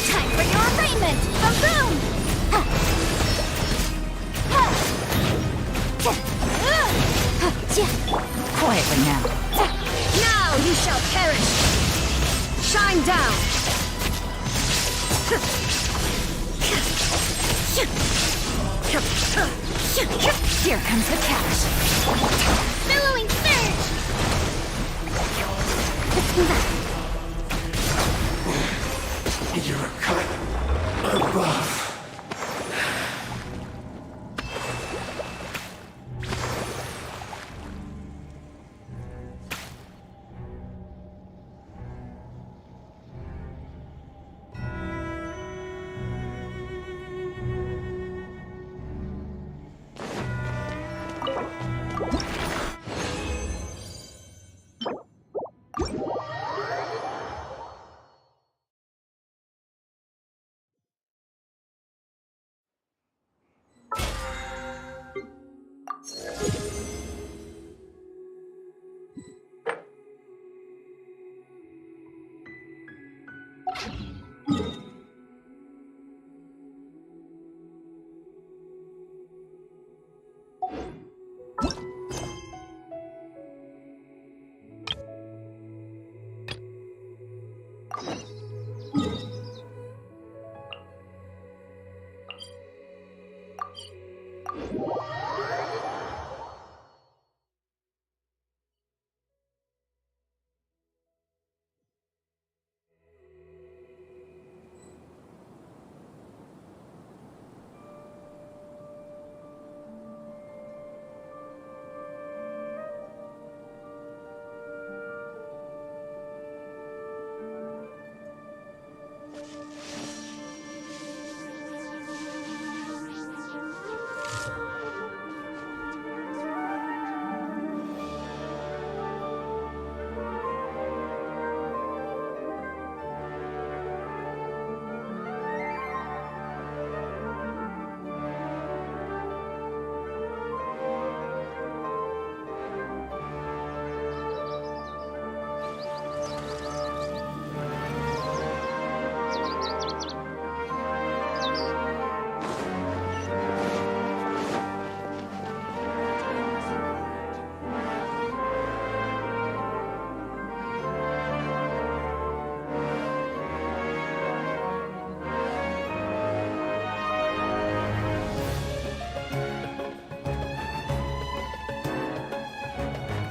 Time for your arraignment! Boom! Quietly now. Now you shall perish! Shine down! Here comes the catch. Billowing surge! Let's move on. You're a cut above.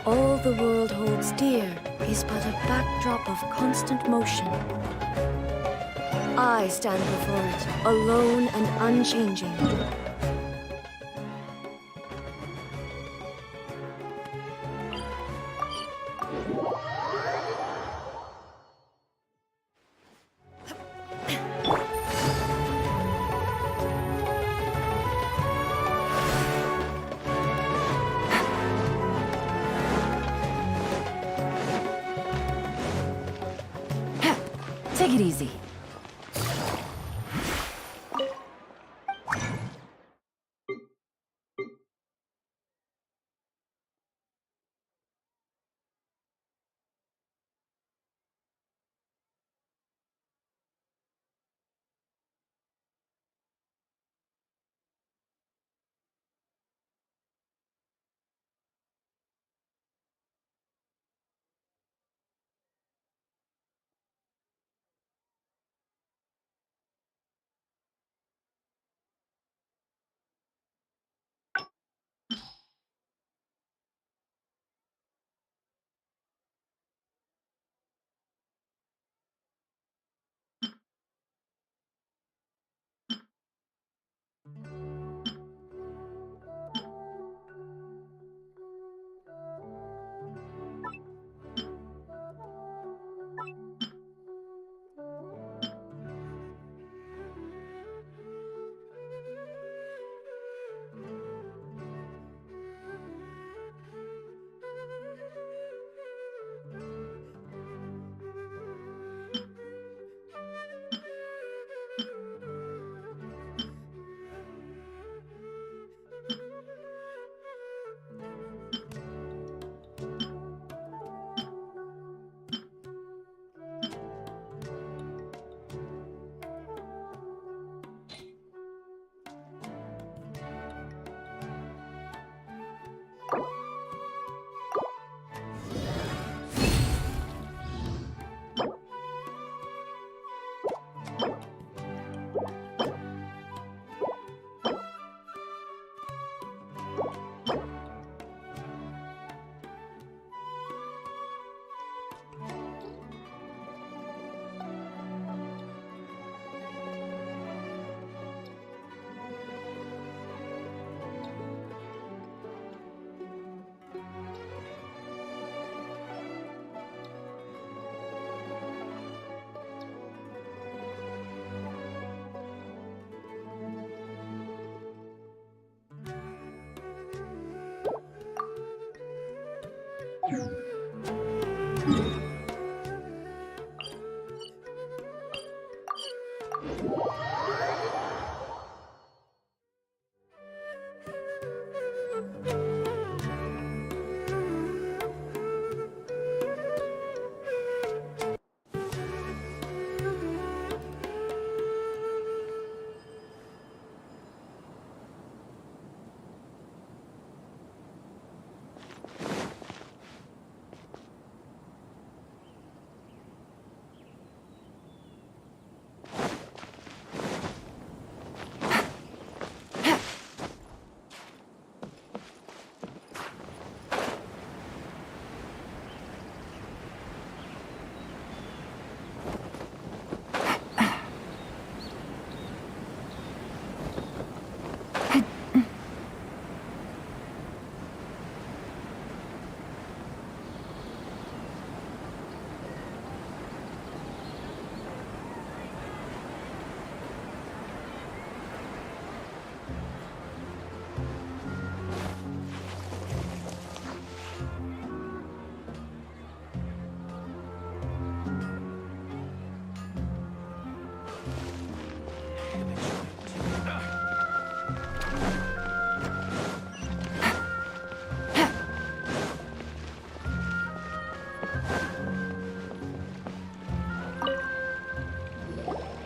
All the world holds dear is but a backdrop of constant motion. I stand before it, alone and unchanging. Take it easy.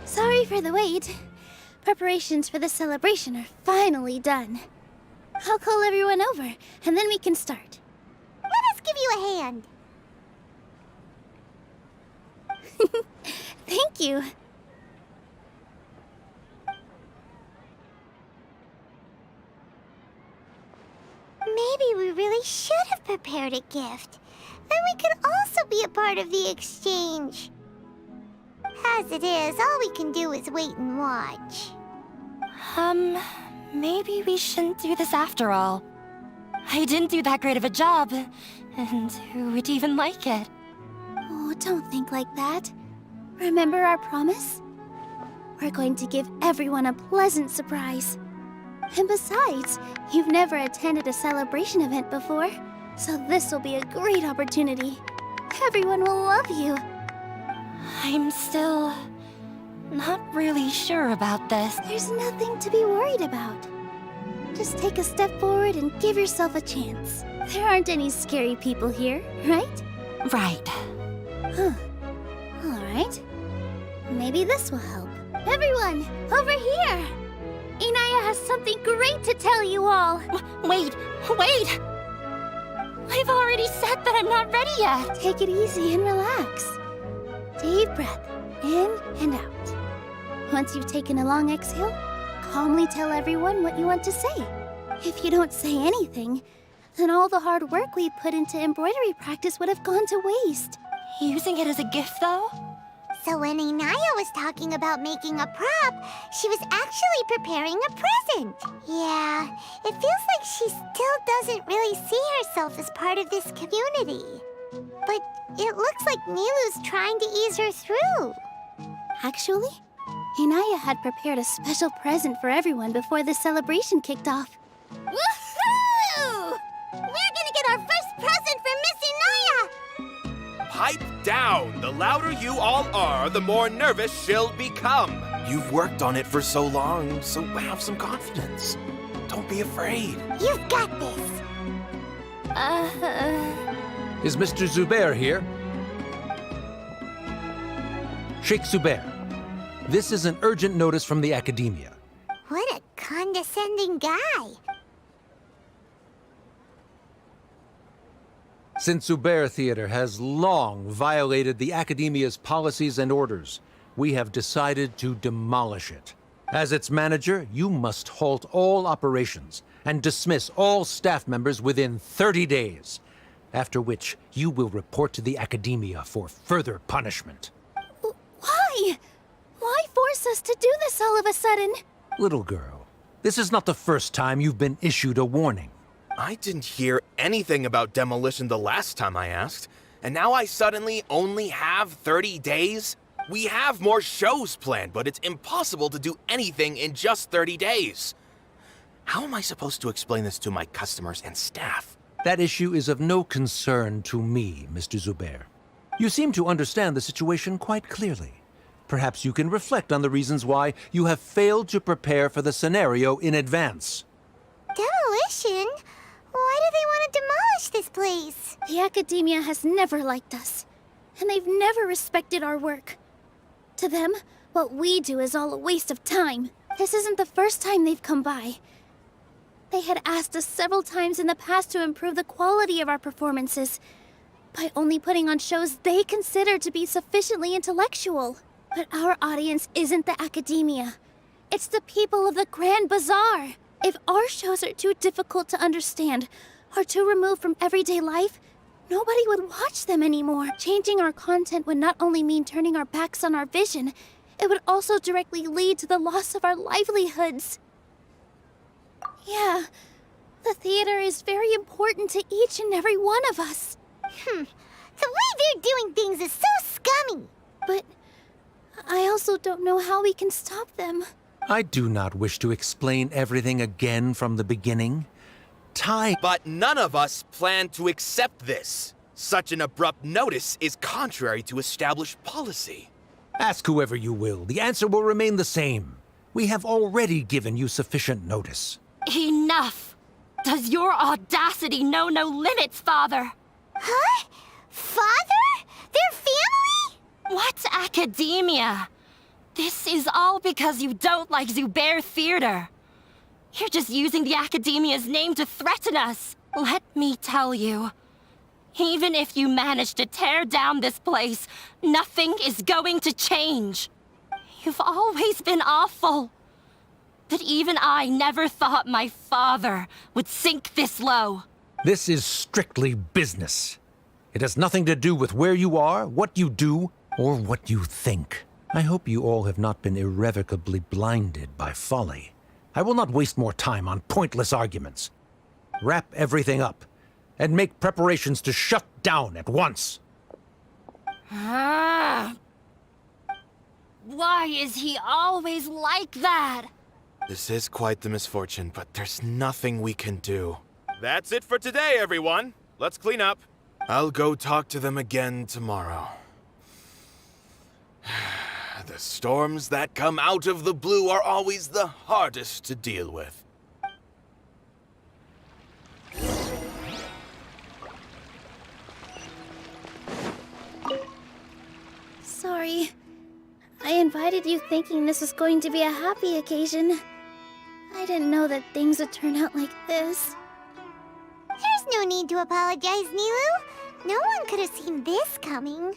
Sorry for the wait. Preparations for the celebration are finally done. I'll call everyone over, and then we can start. Let us give you a hand. Thank you. Maybe we really should have prepared a gift. Then we could also be a part of the exchange. As it is, all we can do is wait and watch. Maybe we shouldn't do this after all. I didn't do that great of a job, and who would even like it? Oh, don't think like that. Remember our promise? We're going to give everyone a pleasant surprise. And besides, you've never attended a celebration event before, so this will be a great opportunity. Everyone will love you. I'm still not really sure about this. There's nothing to be worried about. Just take a step forward and give yourself a chance. There aren't any scary people here, right? Right. Huh. All right. Maybe this will help. Everyone, over here! Inaya has something great to tell you all. Wait! I've already said that I'm not ready yet. Take it easy and relax. Deep breath, in and out. Once you've taken a long exhale, calmly tell everyone what you want to say. If you don't say anything, then all the hard work we put into embroidery practice would have gone to waste. Using it as a gift, though? So when Inaya was talking about making a prop, she was actually preparing a present. Yeah, it feels like she still doesn't really see herself as part of this community. But it looks like Nilu's trying to ease her through. Actually, Inaya had prepared a special present for everyone before the celebration kicked off. Woohoo! We're gonna get our first present from Miss Inaya! Pipe down! The louder you all are, the more nervous she'll become. You've worked on it for so long, so have some confidence. Don't be afraid. You've got this. Is Mr. Zubair here? Sheikh Zubair, this is an urgent notice from the Academia. What a condescending guy. Since Zubair Theater has long violated the Academia's policies and orders, we have decided to demolish it. As its manager, you must halt all operations and dismiss all staff members within 30 days, after which you will report to the Academia for further punishment. Why? Why force us to do this all of a sudden? Little girl, this is not the first time you've been issued a warning. I didn't hear anything about demolition the last time I asked, and now I suddenly only have 30 days? We have more shows planned, but it's impossible to do anything in just 30 days. How am I supposed to explain this to my customers and staff? That issue is of no concern to me, Mr. Zubair. You seem to understand the situation quite clearly. Perhaps you can reflect on the reasons why you have failed to prepare for the scenario in advance. Demolition? Why do they want to demolish this place? The Academia has never liked us, and they've never respected our work. To them, what we do is all a waste of time. This isn't the first time they've come by. They had asked us several times in the past to improve the quality of our performances by only putting on shows they consider to be sufficiently intellectual. But our audience isn't the Academia. It's the people of the Grand Bazaar. If our shows are too difficult to understand or too removed from everyday life, nobody would watch them anymore. Changing our content would not only mean turning our backs on our vision, it would also directly lead to the loss of our livelihoods. Yeah, the theater is very important to each and every one of us. The way they're doing things is so scummy. But I also don't know how we can stop them. I do not wish to explain everything again from the beginning. But none of us plan to accept this. Such an abrupt notice is contrary to established policy. Ask whoever you will. The answer will remain the same. We have already given you sufficient notice. Enough! Does your audacity know no limits, Father? Huh? Father? Their family? What Academia? This is all because you don't like Zubair Theater. You're just using the Academia's name to threaten us. Let me tell you, even if you manage to tear down this place, nothing is going to change. You've always been awful. But even I never thought my father would sink this low. This is strictly business. It has nothing to do with where you are, what you do, or what you think. I hope you all have not been irrevocably blinded by folly. I will not waste more time on pointless arguments. Wrap everything up, and make preparations to shut down at once. Why is he always like that? This is quite the misfortune, but there's nothing we can do. That's it for today, everyone. Let's clean up. I'll go talk to them again tomorrow. The storms that come out of the blue are always the hardest to deal with. Sorry. I invited you thinking this was going to be a happy occasion. I didn't know that things would turn out like this. There's no need to apologize, Nilu. No one could have seen this coming.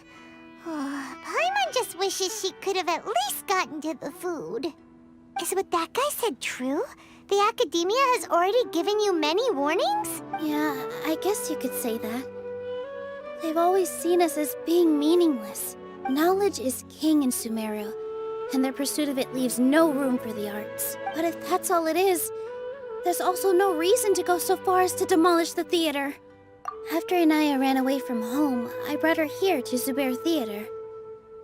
Paimon just wishes she could have at least gotten to the food. Is what that guy said true? The Academia has already given you many warnings? Yeah, I guess you could say that. They've always seen us as being meaningless. Knowledge is king in Sumeru, and their pursuit of it leaves no room for the arts. But if that's all it is, there's also no reason to go so far as to demolish the theater. After Inaya ran away from home, I brought her here to Zubair Theater.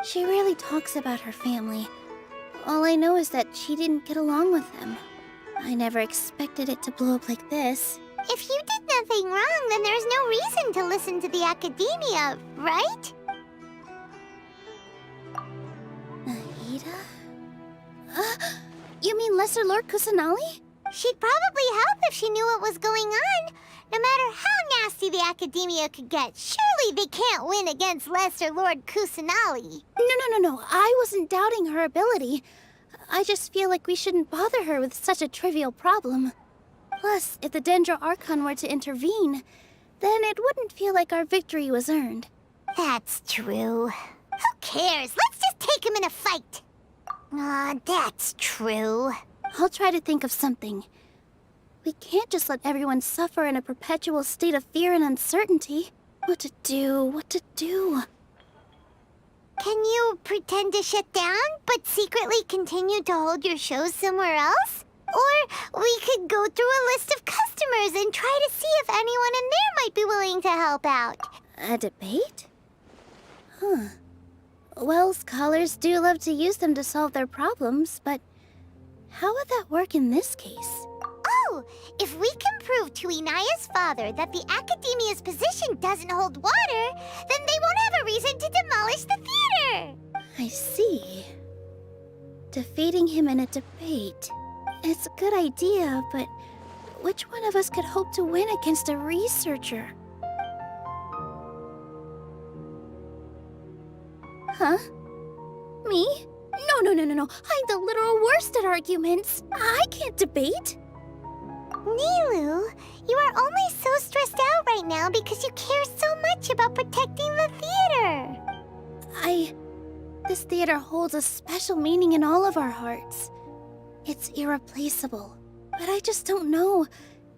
She rarely talks about her family. All I know is that she didn't get along with them. I never expected it to blow up like this. If you did nothing wrong, then there's no reason to listen to the Academia, right? Nahida? You mean Lesser Lord Kusanali? She'd probably help if she knew what was going on. No matter how nasty the Academia could get, surely they can't win against Lesser Lord Kusanali. No. I wasn't doubting her ability. I just feel like we shouldn't bother her with such a trivial problem. Plus, if the Dendro Archon were to intervene, then it wouldn't feel like our victory was earned. That's true. Who cares? Let's just take him in a fight. That's true. I'll try to think of something. We can't just let everyone suffer in a perpetual state of fear and uncertainty. What to do? Can you pretend to shut down, but secretly continue to hold your shows somewhere else? Or we could go through a list of customers and try to see if anyone in there might be willing to help out. A debate? Well, scholars do love to use them to solve their problems, but how would that work in this case? Oh, if we can prove to Inaya's father that the Academia's position doesn't hold water, then they won't have a reason to demolish the theater! I see. Defeating him in a debate. It's a good idea, but which one of us could hope to win against a researcher? Huh? Me? No. I'm the literal worst at arguments. I can't debate. Nilu, you are only so stressed out right now because you care so much about protecting the theater. This theater holds a special meaning in all of our hearts. It's irreplaceable. But I just don't know.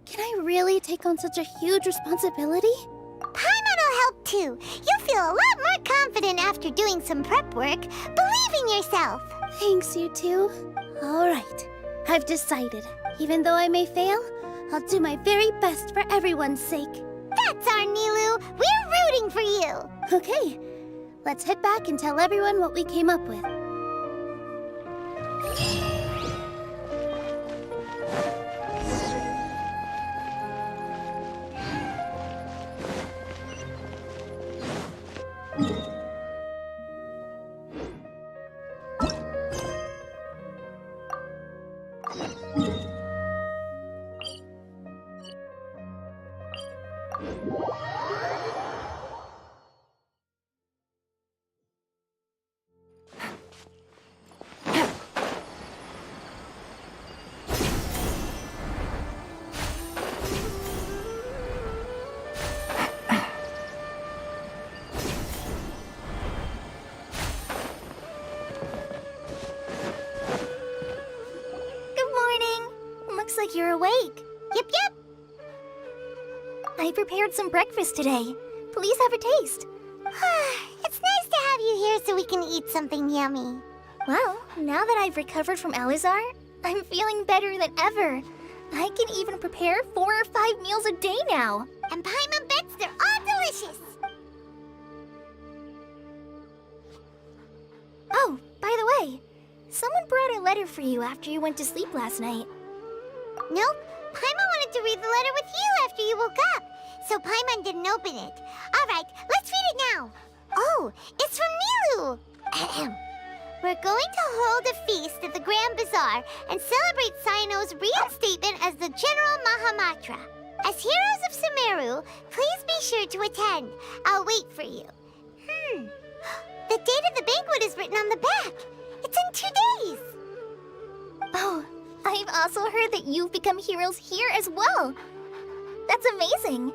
Can I really take on such a huge responsibility? Paimon will help too. You'll feel a lot more confident after doing some prep work. Believe in yourself. Thanks, you two. All right. I've decided. Even though I may fail, I'll do my very best for everyone's sake. That's our Nilu. We're rooting for you. Okay. Let's head back and tell everyone what we came up with. like you're awake. Yep, yep. I prepared some breakfast today. Please have a taste. It's nice to have you here so we can eat something yummy. Well, now that I've recovered from Alizar, I'm feeling better than ever. I can even prepare 4 or 5 meals a day now. And Paimon bets they're all delicious. Oh, by the way, someone brought a letter for you after you went to sleep last night. Nope. Paimon wanted to read the letter with you after you woke up, so Paimon didn't open it. All right, let's read it now. Oh, it's from Nilu. Ahem. We're going to hold a feast at the Grand Bazaar and celebrate Sino's reinstatement as the General Mahamatra. As heroes of Sumeru, please be sure to attend. I'll wait for you. The date of the banquet is written on the back. It's in 2 days. Oh, I've also heard that you've become heroes here as well. That's amazing.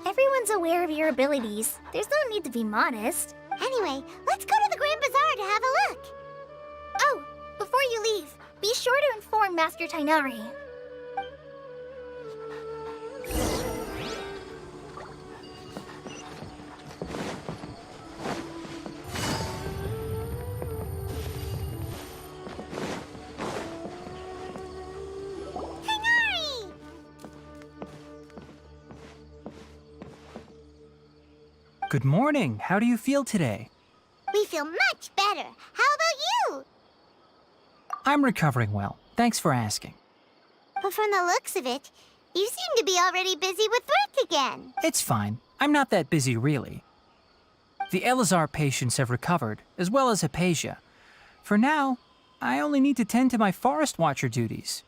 Everyone's aware of your abilities. There's no need to be modest. Anyway, let's go to the Grand Bazaar to have a look. Oh, before you leave, be sure to inform Master Tainari. Good morning. How do you feel today? We feel much better. How about you? I'm recovering well. Thanks for asking. But from the looks of it, you seem to be already busy with work again. It's fine. I'm not that busy, really. The Elazar patients have recovered, as well as Hypatia. For now, I only need to tend to my Forest Watcher duties.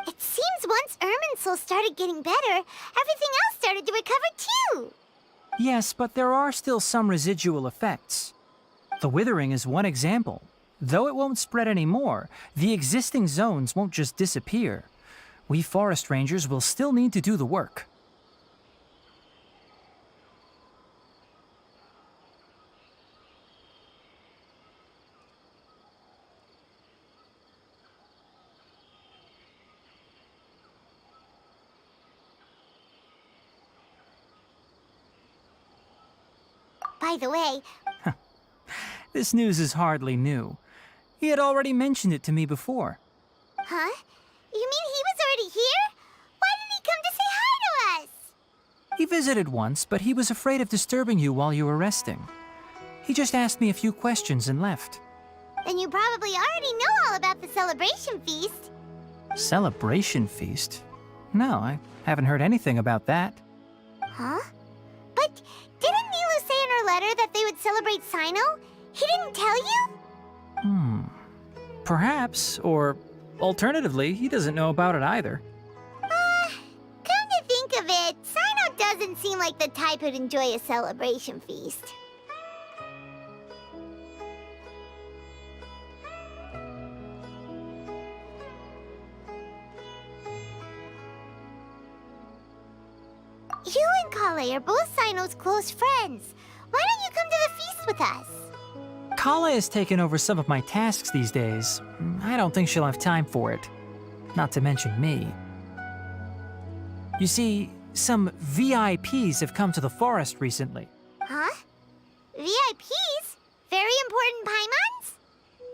It seems once Irminsul started getting better, everything else started to recover too. Yes, but there are still some residual effects. The withering is one example. Though it won't spread anymore, the existing zones won't just disappear. We forest rangers will still need to do the work. By the way, This news is hardly new. He had already mentioned it to me before. huh? You mean he was already here? Why didn't he come to say hi to us? He visited once, but he was afraid of disturbing you while you were resting. He just asked me a few questions and left. Then you probably already know all about the celebration feast. Celebration feast? No, I haven't heard anything about that. Huh? But didn't Nilu say in her letter that they would celebrate Sino? He didn't tell you? Perhaps, or alternatively, he doesn't know about it either. Come to think of it, Sino doesn't seem like the type who'd enjoy a celebration feast. You and Kale are both Sino's close friends. Why don't you come to the feast with us? Kala has taken over some of my tasks these days. I don't think she'll have time for it. Not to mention me. You see, some VIPs have come to the forest recently. Huh? VIPs? Very important Paimons?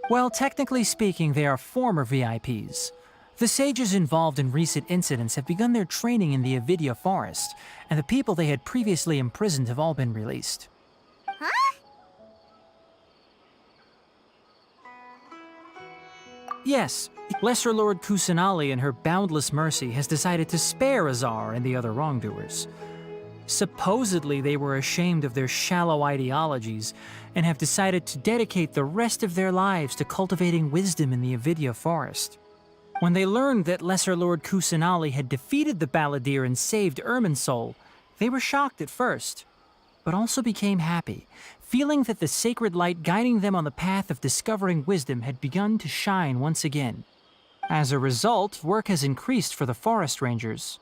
Well, technically speaking, they are former VIPs. The sages involved in recent incidents have begun their training in the Avidya forest, and the people they had previously imprisoned have all been released. Huh? Yes, Lesser Lord Kusanali in her boundless mercy has decided to spare Azar and the other wrongdoers. Supposedly, they were ashamed of their shallow ideologies and have decided to dedicate the rest of their lives to cultivating wisdom in the Avidya forest. When they learned that Lesser Lord Kusanali had defeated the Balladeer and saved Irminsul, they were shocked at first, but also became happy, feeling that the sacred light guiding them on the path of discovering wisdom had begun to shine once again. As a result, work has increased for the forest rangers.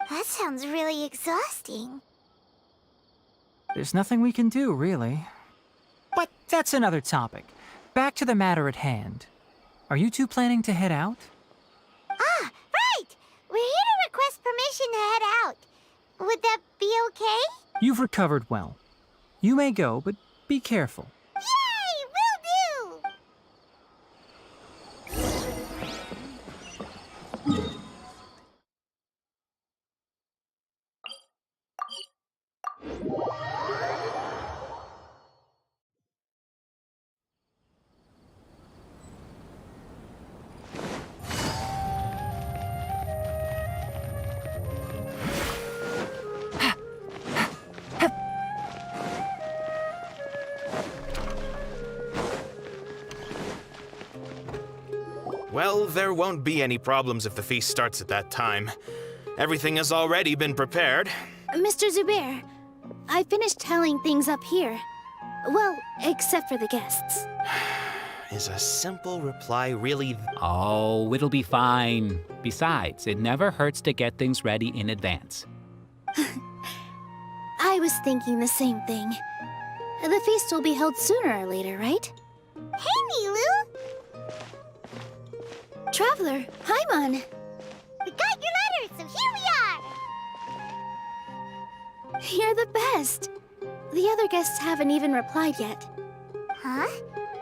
That sounds really exhausting. There's nothing we can do, really. But that's another topic. Back to the matter at hand. Are you two planning to head out? Ah, right! We're here to request permission to head out. Would that be okay? You've recovered well. You may go, but be careful. Yay! Will do! Well, there won't be any problems if the feast starts at that time. Everything has already been prepared. Mr. Zubair, I finished tallying things up here. Well, except for the guests. Is a simple reply really... Oh, it'll be fine. Besides, it never hurts to get things ready in advance. I was thinking the same thing. The feast will be held sooner or later, right? Hey, Nilu! Traveler, Paimon! We got your letter, so here we are! You're the best! The other guests haven't even replied yet. Huh?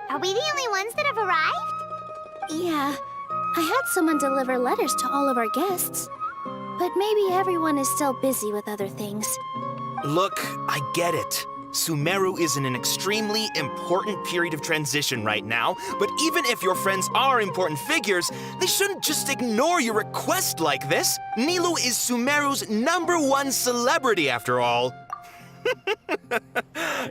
Are we the only ones that have arrived? Yeah, I had someone deliver letters to all of our guests. But maybe everyone is still busy with other things. Look, I get it. Sumeru is in an extremely important period of transition right now, but even if your friends are important figures, they shouldn't just ignore your request like this. Nilou is Sumeru's #1 celebrity, after all.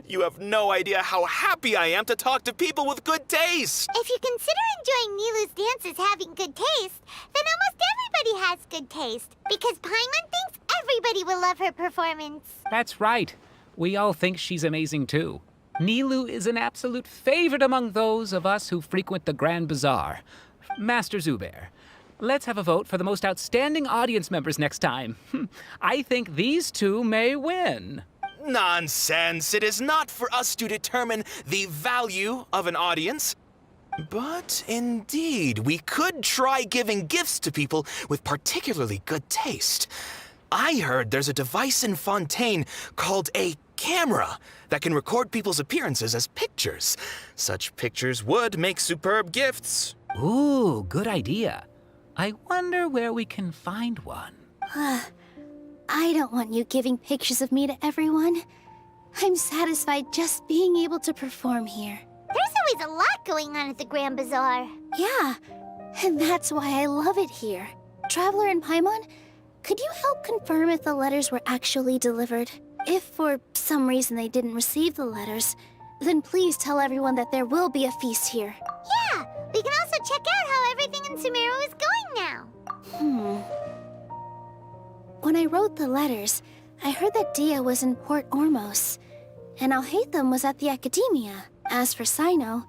You have no idea how happy I am to talk to people with good taste. If you consider enjoying Nilu's dances having good taste, then almost everybody has good taste, because Paimon thinks everybody will love her performance. That's right. We all think she's amazing too. Nilou is an absolute favorite among those of us who frequent the Grand Bazaar. Master Zubair, let's have a vote for the most outstanding audience members next time. I think these two may win. Nonsense. It is not for us to determine the value of an audience. But indeed, we could try giving gifts to people with particularly good taste. I heard there's a device in Fontaine called a camera that can record people's appearances as pictures. Such pictures would make superb gifts. Ooh, good idea. I wonder where we can find one. I don't want you giving pictures of me to everyone. I'm satisfied just being able to perform here. There's always a lot going on at the Grand Bazaar. Yeah, and that's why I love it here. Traveler and Paimon, could you help confirm if the letters were actually delivered? If for some reason they didn't receive the letters, then please tell everyone that there will be a feast here. Yeah, we can also check out how everything in Sumeru is going now. When I wrote the letters, I heard that Dia was in Port Ormos, and Alhaitham was at the Academia. As for Sino,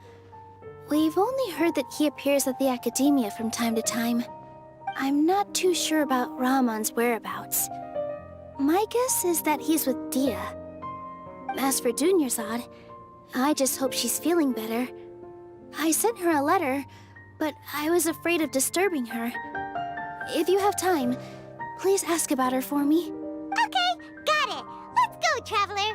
we've only heard that he appears at the Academia from time to time. I'm not too sure about Rahman's whereabouts. My guess is that he's with Dia. As for Dunyarzad, I just hope she's feeling better. I sent her a letter, but I was afraid of disturbing her. If you have time, please ask about her for me. Okay, got it. Let's go, Traveler.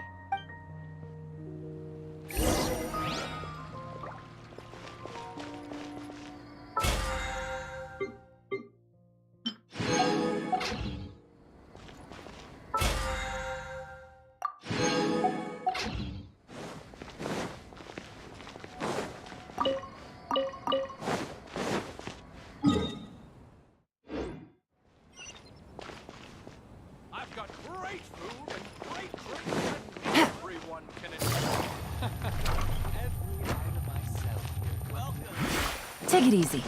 Take it easy.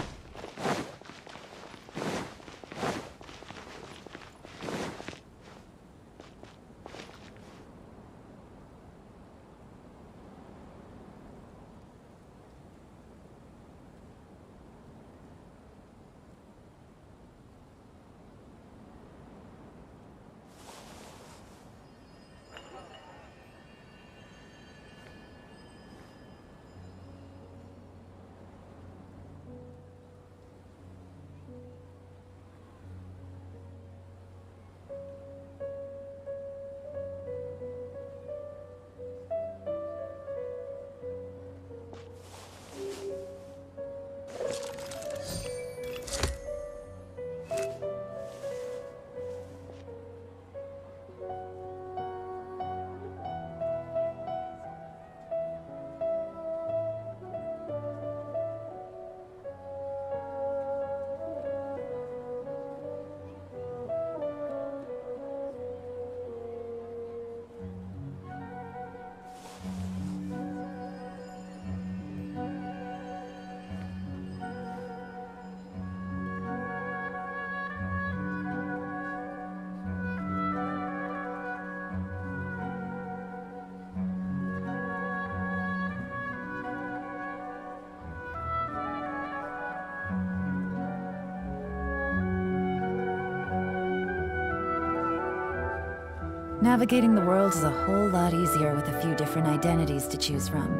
Navigating the world is a whole lot easier with a few different identities to choose from.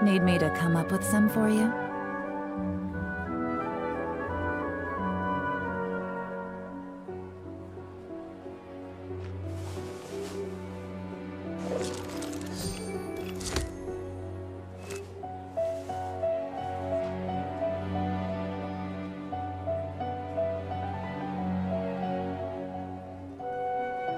Need me to come up with some for you?